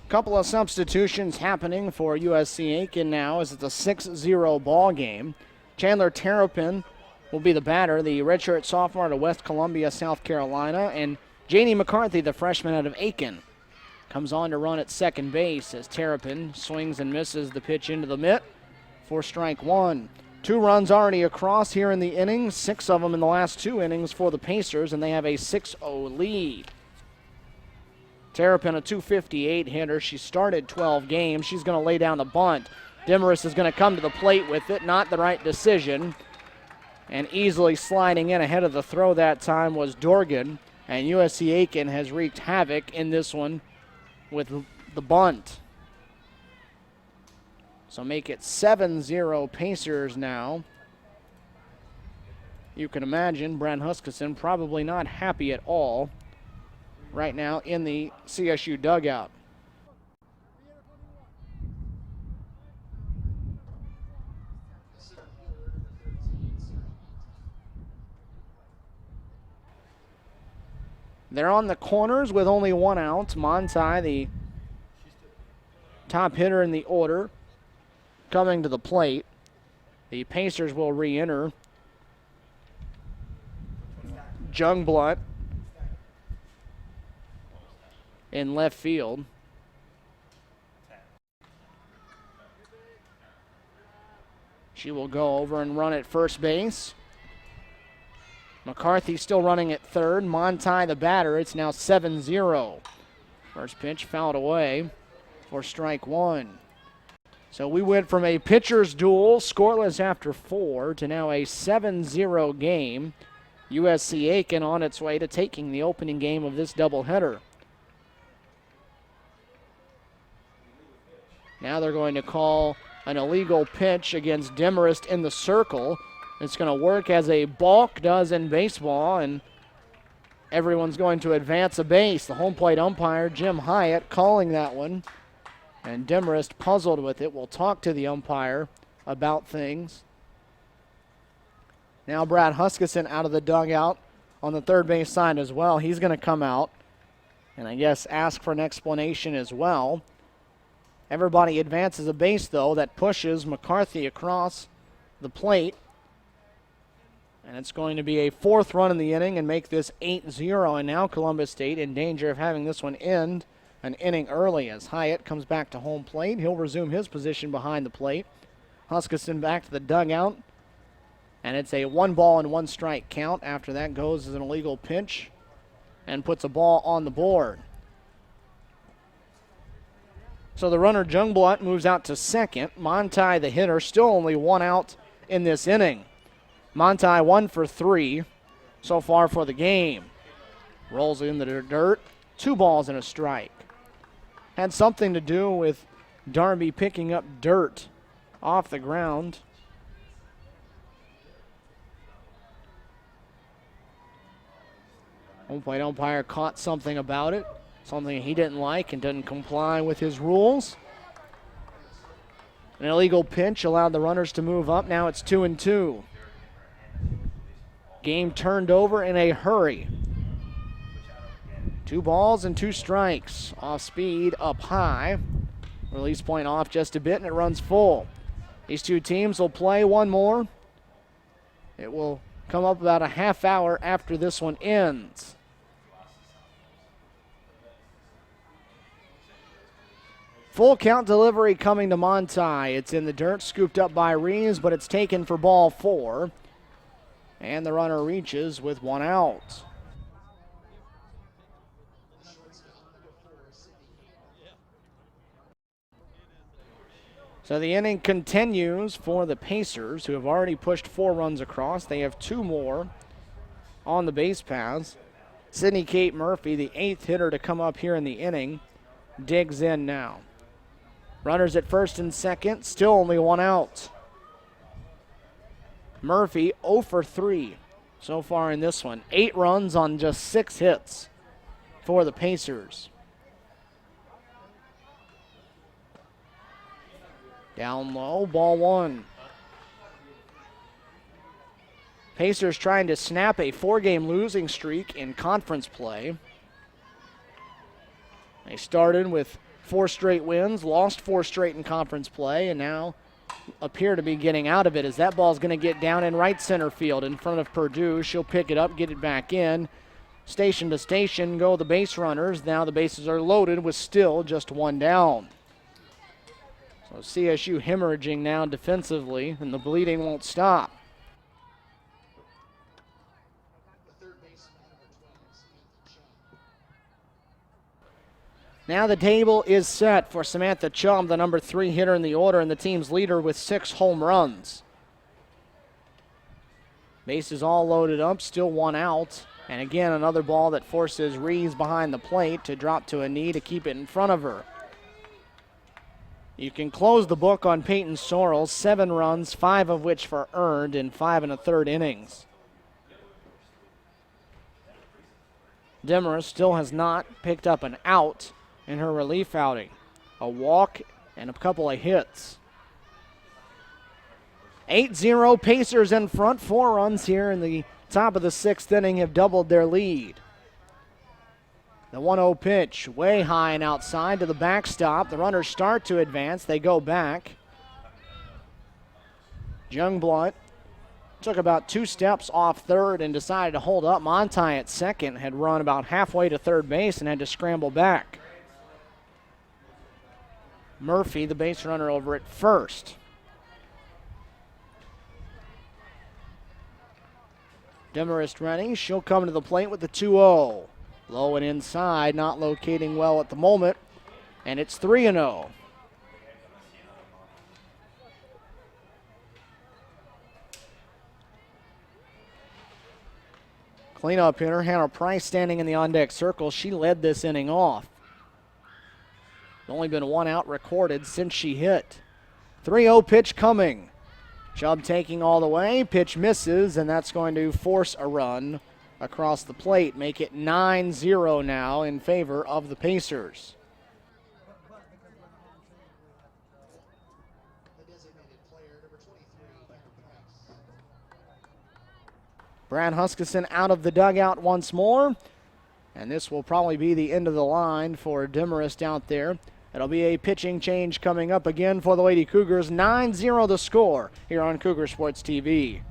Couple of substitutions happening for USC Aiken now as it's a 6-0 ball game. Chandler Terrapin will be the batter, the redshirt sophomore out of West Columbia, South Carolina, and Janie McCarthy, the freshman out of Aiken, comes on to run at second base as Terrapin swings and misses the pitch into the mitt for strike 1. 2 runs already across here in the inning, 6 of them in the last 2 innings for the Pacers, and they have a 6-0 lead. Terrapin, a .258 hitter. She started 12 games. She's going to lay down the bunt. Demarest is going to come to the plate with it. Not the right decision. And easily sliding in ahead of the throw that time was Dorgan. And USC Aiken has wreaked havoc in this one with the bunt. So make it 7-0 Pacers now. You can imagine Brent Huskisson probably not happy at all right now in the CSU dugout. They're on the corners with only 1 out. Monti, the top hitter in the order, coming to the plate. The Pacers will re-enter. Jungblunt in left field. She will go over and run at first base. McCarthy still running at third. Monti, the batter. It's now 7-0. First pitch fouled away for strike 1. So we went from a pitcher's duel, scoreless after 4, to now a 7-0 game. USC Aiken on its way to taking the opening game of this doubleheader. Now they're going to call an illegal pitch against Demarest in the circle. It's going to work as a balk does in baseball, and everyone's going to advance a base. The home plate umpire, Jim Hyatt, calling that one. And Demarest puzzled with it. We'll talk to the umpire about things. Now Brad Huskisson out of the dugout on the third base side as well. He's going to come out and I guess ask for an explanation as well. Everybody advances a base, though, that pushes McCarthy across the plate. And it's going to be a 4th run in the inning and make this 8-0. And now Columbus State in danger of having this one end an inning early as Hyatt comes back to home plate. He'll resume his position behind the plate. Huskisson back to the dugout. And it's a 1-1 count. After that goes as an illegal pitch and puts a ball on the board. So the runner, Jungblunt, moves out to second. Monti, the hitter, still only 1 out in this inning. Monti 1 for 3 so far for the game. Rolls in the dirt. 2 balls and a strike. Had something to do with Darby picking up dirt off the ground. Home plate umpire caught something about it. Something he didn't like and didn't comply with his rules. An illegal pitch allowed the runners to move up. Now it's 2-2. Game turned over in a hurry. 2 balls and 2 strikes. Off speed, up high. Release point off just a bit and it runs full. These two teams will play one more. It will come up about a half hour after this one ends. Full count delivery coming to Monti. It's in the dirt, scooped up by Reeves, but it's taken for ball 4. And the runner reaches with 1 out. So the inning continues for the Pacers, who have already pushed 4 runs across. They have 2 more on the base paths. Sidney Kate Murphy, the 8th hitter to come up here in the inning, digs in now. Runners at first and second, still only 1 out. Murphy 0 for 3 so far in this one. 8 runs on just 6 hits for the Pacers. Down low, ball 1. Pacers trying to snap a 4-game losing streak in conference play. They started with 4 straight wins, lost 4 straight in conference play, and now appear to be getting out of it as that ball's going to get down in right center field in front of Purdue. She'll pick it up, get it back in. Station to station go the base runners. Now the bases are loaded with still just 1 down. So CSU hemorrhaging now defensively, and the bleeding won't stop. Now the table is set for Samantha Chum, the number 3 hitter in the order and the team's leader with 6 home runs. Bases all loaded up, still 1 out. And again, another ball that forces Reeves behind the plate to drop to a knee to keep it in front of her. You can close the book on Peyton Sorrells, 7 runs, 5 of which were earned in 5 1/3 innings. Demarest still has not picked up an out in her relief outing. A walk and a couple of hits. 8-0 Pacers in front. 4 runs here in the top of the 6th inning have doubled their lead. The 1-0 pitch way high and outside to the backstop. The runners start to advance. They go back. Jungblunt took about 2 steps off third and decided to hold up. Monti at second had run about halfway to third base and had to scramble back. Murphy, the base runner, over at first. Demarest ready. She'll come to the plate with the 2-0. Low and inside, not locating well at the moment. And it's 3-0. Cleanup hitter, Hannah Price, standing in the on-deck circle. She led this inning off. Only been one out recorded since she hit. 3-0 pitch coming. Chubb taking all the way. Pitch misses, and that's going to force a run across the plate. Make it 9-0 now in favor of the Pacers. Brad Huskisson out of the dugout once more. And this will probably be the end of the line for Demarest out there. It'll be a pitching change coming up again for the Lady Cougars. 9-0 the score here on Cougar Sports TV.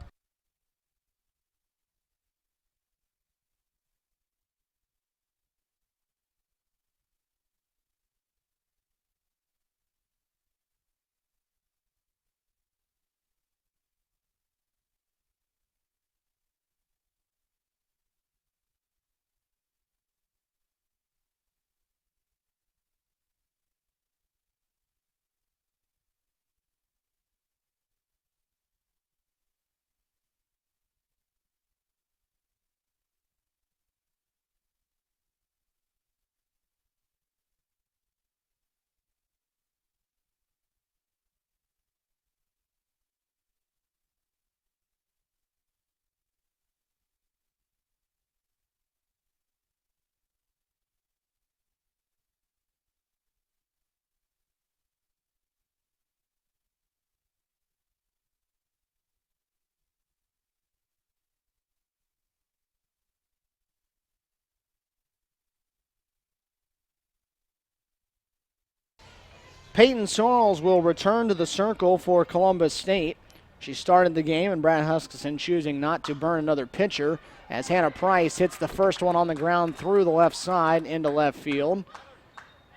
Peyton Sorrells will return to the circle for Columbus State. She started the game, and Brad Huskisson choosing not to burn another pitcher as Hannah Price hits the first one on the ground through the left side into left field.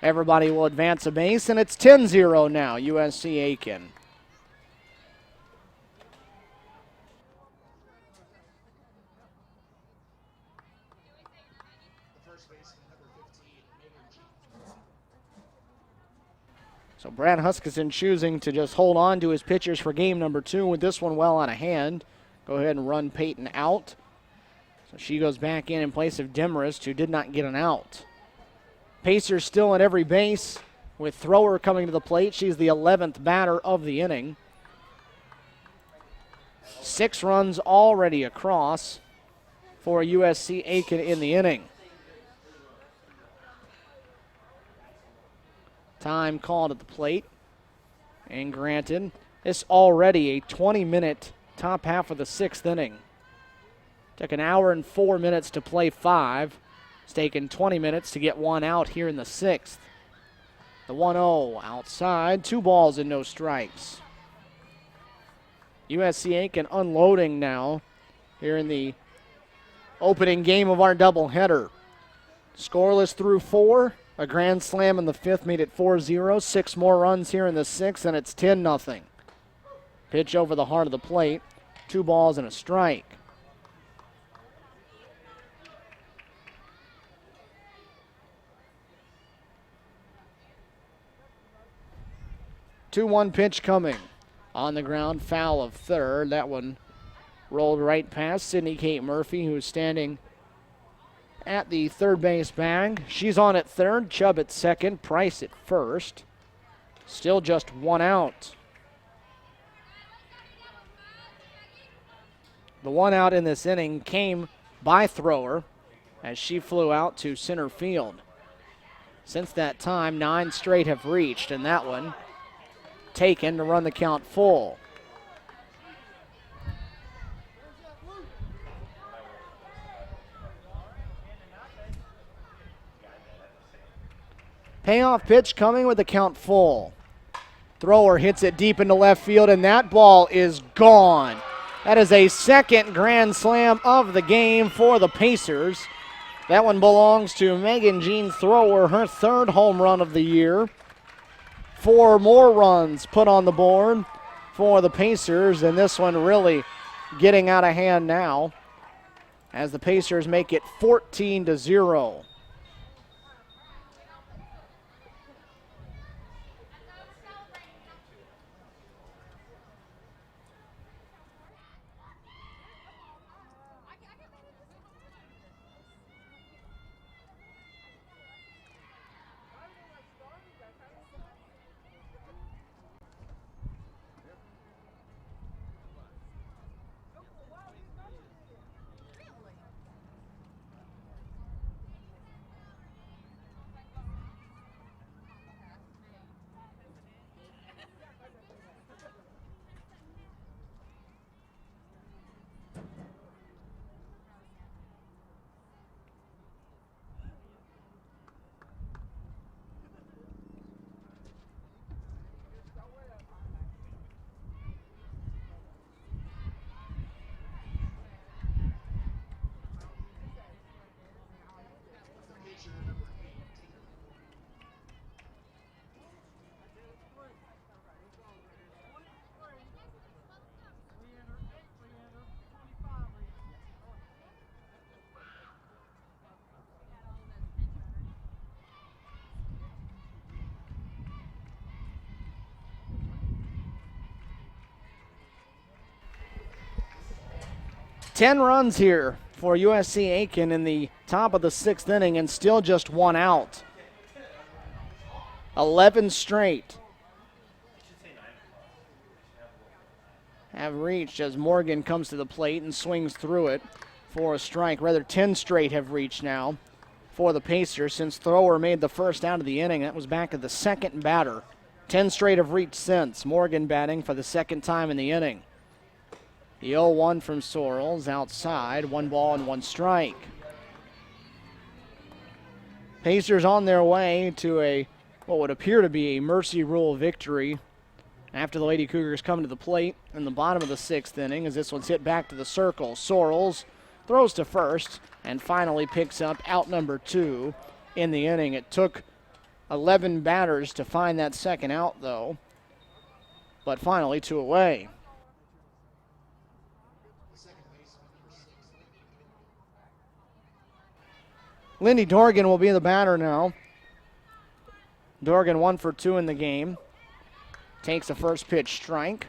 Everybody will advance a base, and it's 10-0 now, USC Aiken. So Brad Huskisson choosing to just hold on to his pitchers for game number 2 with this one well out of hand. Go ahead and run Peyton out. So she goes back in place of Demarest, who did not get an out. Pacers still at every base with Thrower coming to the plate. She's the 11th batter of the inning. 6 runs already across for USC Aiken in the inning. Time called at the plate and granted. It's already a 20-minute top half of the 6th inning. Took an hour and 4 minutes to play 5. It's taken 20 minutes to get 1 out here in the 6th. The 1-0 outside, 2 balls and no strikes. USC Aiken unloading now here in the opening game of our doubleheader. Scoreless through 4. A grand slam in the 5th made it 4-0. 6 more runs here in the 6th, and it's 10-0. Pitch over the heart of the plate. 2 balls and a strike. Two-one pitch coming. On the ground, foul of third. That one rolled right past Sydney Kate Murphy, who's standing at the third base bag. She's on at third, Chubb at second, Price at first. Still just 1 out. The 1 out in this inning came by Thrower as she flew out to center field. Since that time, 9 straight have reached, and that one taken to run the count full. Payoff pitch coming with the count full. Thrower hits it deep into left field, and that ball is gone. That is a second grand slam of the game for the Pacers. That one belongs to Megan Jean Thrower, her 3rd home run of the year. 4 more runs put on the board for the Pacers, and this one really getting out of hand now as the Pacers make it 14-0. 10 runs here for USC Aiken in the top of the 6th inning and still just 1 out. 11 straight have reached as Morgan comes to the plate and swings through it for a strike. Rather, 10 straight have reached now for the Pacers since Thrower made the first out of the inning. That was back at the second batter. 10 straight have reached since. Morgan batting for the second time in the inning. The 0-1 from Sorrells outside. 1 ball and 1 strike. Pacers on their way to what would appear to be a mercy rule victory after the Lady Cougars come to the plate in the bottom of the 6th inning as this one's hit back to the circle. Sorrells throws to first and finally picks up out number 2 in the inning. It took 11 batters to find that second out, though, but finally 2 away. Lindy Dorgan will be the batter now. Dorgan 1 for 2 in the game. Takes the first pitch strike.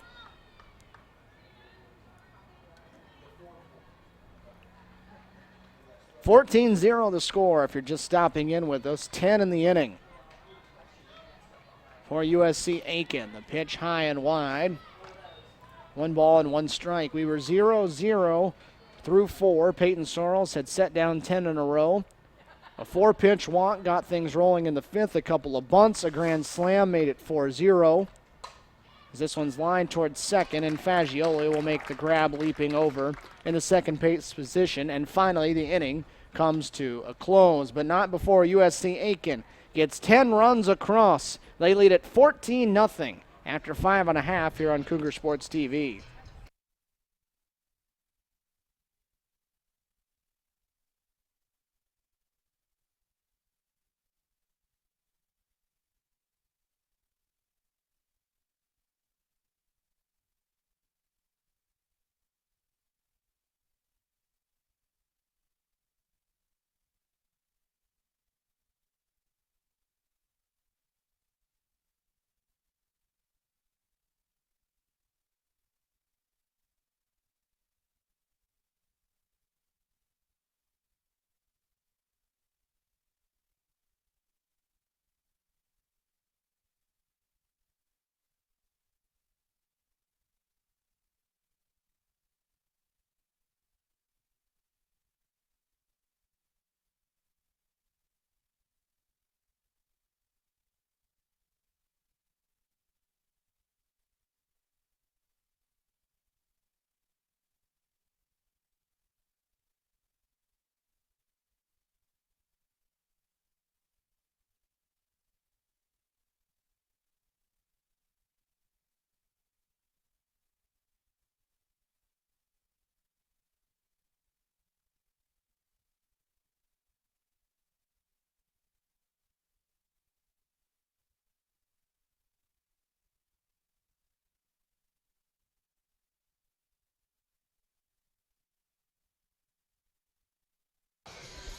(14-0) the score if you're just stopping in with us. 10 in the inning for USC Aiken. The pitch high and wide. 1 ball and 1 strike. We were 0-0 through 4. Peyton Sorrells had set down 10 in a row. A 4-pitch walk got things rolling in the 5th. A couple of bunts, a grand slam made it 4-0. As this one's lined towards second, and Fagioli will make the grab leaping over in the second base position. And finally, the inning comes to a close, but not before USC Aiken gets 10 runs across. They lead at 14-0 after 5.5 here on Cougar Sports TV.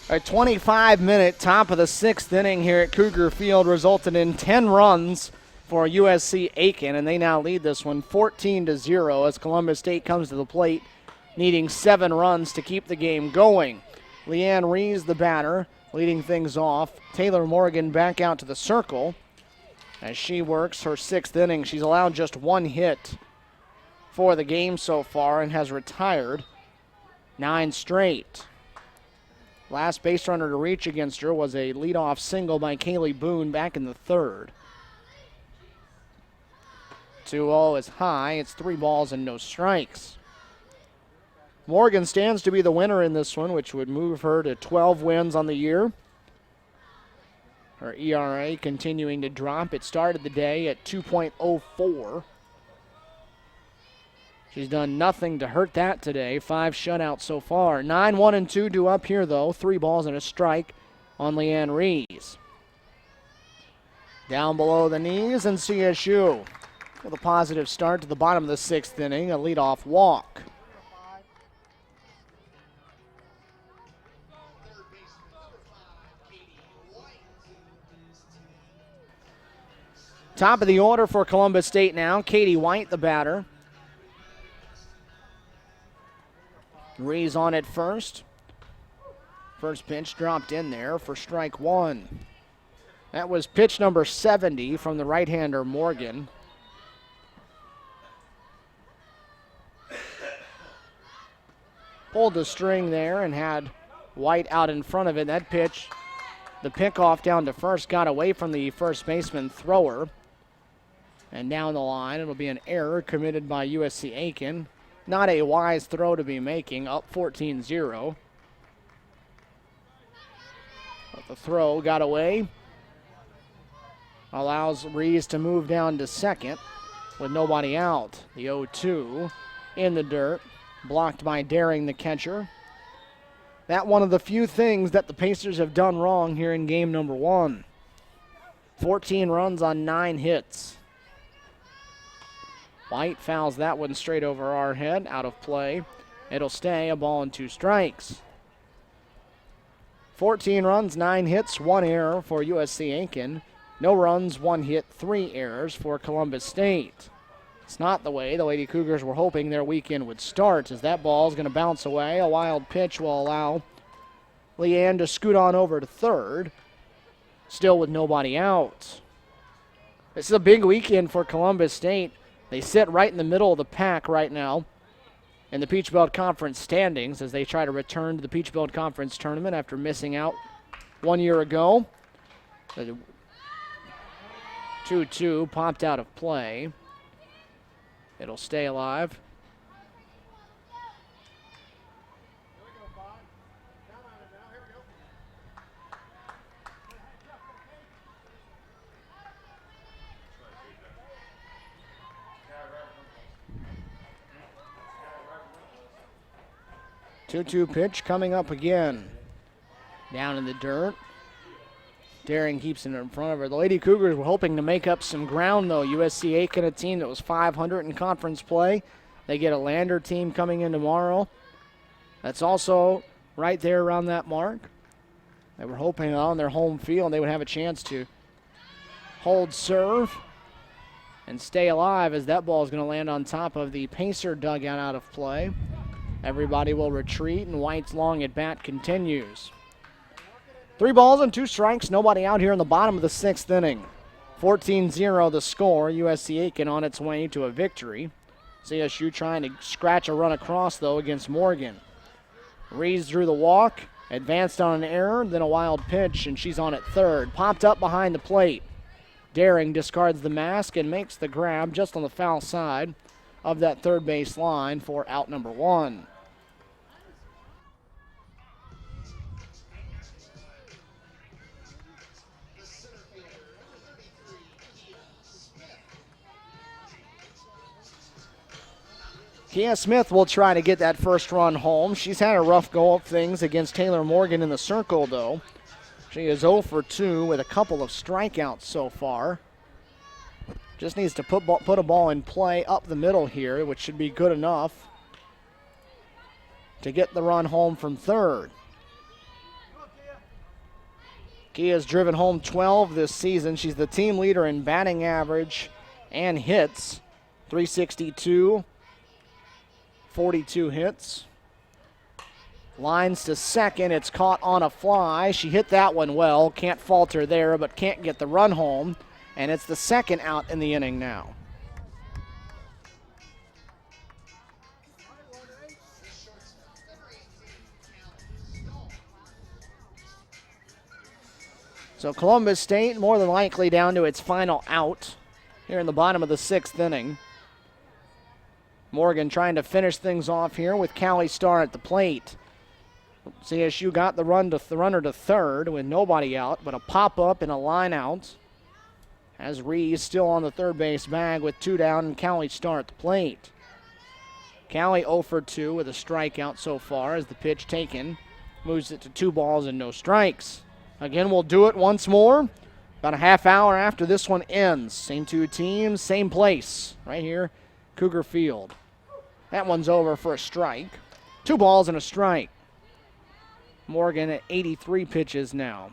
A 25-minute top of the 6th inning here at Cougar Field resulted in 10 runs for USC Aiken, and they now lead this one 14-0 as Columbus State comes to the plate, needing 7 runs to keep the game going. Leanne Rees, the batter, leading things off. Taylor Morgan back out to the circle as she works her 6th inning. She's allowed just 1 hit for the game so far and has retired 9 straight. Last base runner to reach against her was a leadoff single by Kaylee Boone back in the 3rd. 2-0 is high. It's 3 balls and no strikes. Morgan stands to be the winner in this one, which would move her to 12 wins on the year. Her ERA continuing to drop. It started the day at 2.04. She's done nothing to hurt that today. 5 shutouts so far. 9-1-2 due up here, though. 3 balls and a strike on Leanne Rees. Down below the knees, and CSU with a positive start to the bottom of the 6th inning, a leadoff walk. Top of the order for Columbus State now. Katie White, the batter. Rees on it first. First pitch dropped in there for strike one. That was pitch number 70 from the right-hander Morgan. Pulled the string there and had White out in front of it. That pitch, the pickoff down to first, got away from the first baseman thrower. And down the line, it'll be an error committed by USC Aiken. Not a wise throw to be making, up 14-0. But the throw got away. Allows Rees to move down to second with nobody out. The 0-2 in the dirt, blocked by Daring, the catcher. That one of the few things that the Pacers have done wrong here in game number one. 14 runs on 9 hits. White fouls that one straight over our head, out of play. It'll stay, a ball and 2 strikes. 14 runs, 9 hits, 1 error for USC Aiken. No runs, 1 hit, 3 errors for Columbus State. It's not the way the Lady Cougars were hoping their weekend would start, as that ball is going to bounce away. A wild pitch will allow Leanne to scoot on over to third, still with nobody out. This is a big weekend for Columbus State. They sit right in the middle of the pack right now in the Peach Belt Conference standings as they try to return to the Peach Belt Conference tournament after missing out 1 year ago. The 2-2 popped out of play. It'll stay alive. Two-two pitch coming up again. Down in the dirt. Daring keeps it in front of her. The Lady Cougars were hoping to make up some ground, though. USC Aiken, a team that was 500 in conference play. They get a Lander team coming in tomorrow. That's also right there around that mark. They were hoping on their home field they would have a chance to hold serve and stay alive, as that ball is going to land on top of the Pacer dugout out of play. Everybody will retreat, and White's long at bat continues. 3 balls and 2 strikes, nobody out here in the bottom of the 6th inning. 14-0 the score. USC Aiken on its way to a victory. CSU trying to scratch a run across, though, against Morgan. Rees drew the walk, advanced on an error, then a wild pitch, and she's on at third. Popped up behind the plate. Daring discards the mask and makes the grab just on the foul side of that third base line for out number 1. Kia Smith will try to get that first run home. She's had a rough go of things against Taylor Morgan in the circle, though. She is 0 for 2 with a couple of strikeouts so far. Just needs to put a ball in play up the middle here, which should be good enough to get the run home from third. Kia's driven home 12 this season. She's the team leader in batting average and hits. 362, 42 hits. Lines to second. It's caught on a fly. She hit that one well. Can't falter there, but can't get the run home. And it's the second out in the inning now. So Columbus State more than likely down to its final out here in the bottom of the 6th inning. Morgan trying to finish things off here with Callie Starr at the plate. CSU got the runner to third with nobody out, but a pop-up and a line out. As Rees still on the third base bag with 2 down, and Callie Starr at the plate. Callie 0 for 2 with a strikeout so far as the pitch taken moves it to 2 balls and no strikes. Again, we'll do it once more about a half hour after this one ends. Same 2 teams, same place, right here, Cougar Field. That one's over for a strike. 2 balls and a strike. Morgan at 83 pitches now.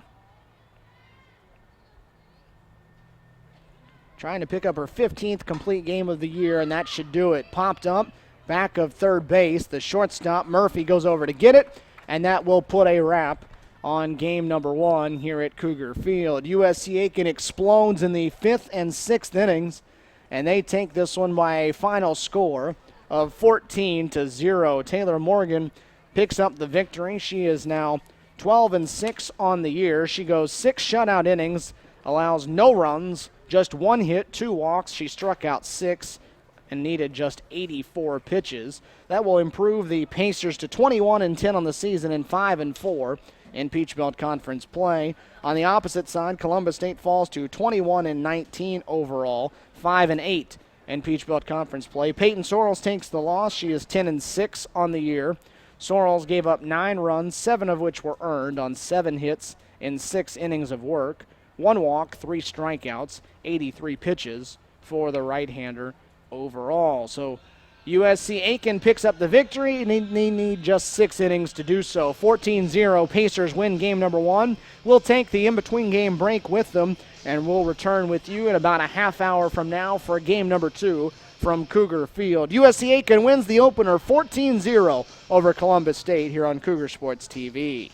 Trying to pick up her 15th complete game of the year, and that should do it. Popped up, back of third base. The shortstop, Murphy, goes over to get it, and that will put a wrap on game number 1 here at Cougar Field. USC Aiken explodes in the 5th and 6th innings, and they take this one by a final score of 14-0. Taylor Morgan picks up the victory. She is now 12-6 on the year. She goes 6 shutout innings, allows no runs, just 1 hit, 2 walks. She struck out 6 and needed just 84 pitches. That will improve the Pacers to 21-10 on the season and 5-4 in Peach Belt Conference play. On the opposite side, Columbus State falls to 21-19 overall, 5-8 in Peach Belt Conference play. Peyton Sorrells takes the loss. She is 10-6 on the year. Sorrells gave up 9 runs, 7 of which were earned on 7 hits in 6 innings of work. 1 walk, 3 strikeouts, 83 pitches for the right-hander overall. So USC Aiken picks up the victory, and they need just 6 innings to do so. 14-0, Pacers win game number 1. We'll take the in-between game break with them, and we'll return with you in about a half hour from now for game number 2 from Cougar Field. USC Aiken wins the opener 14-0 over Columbus State here on Cougar Sports TV.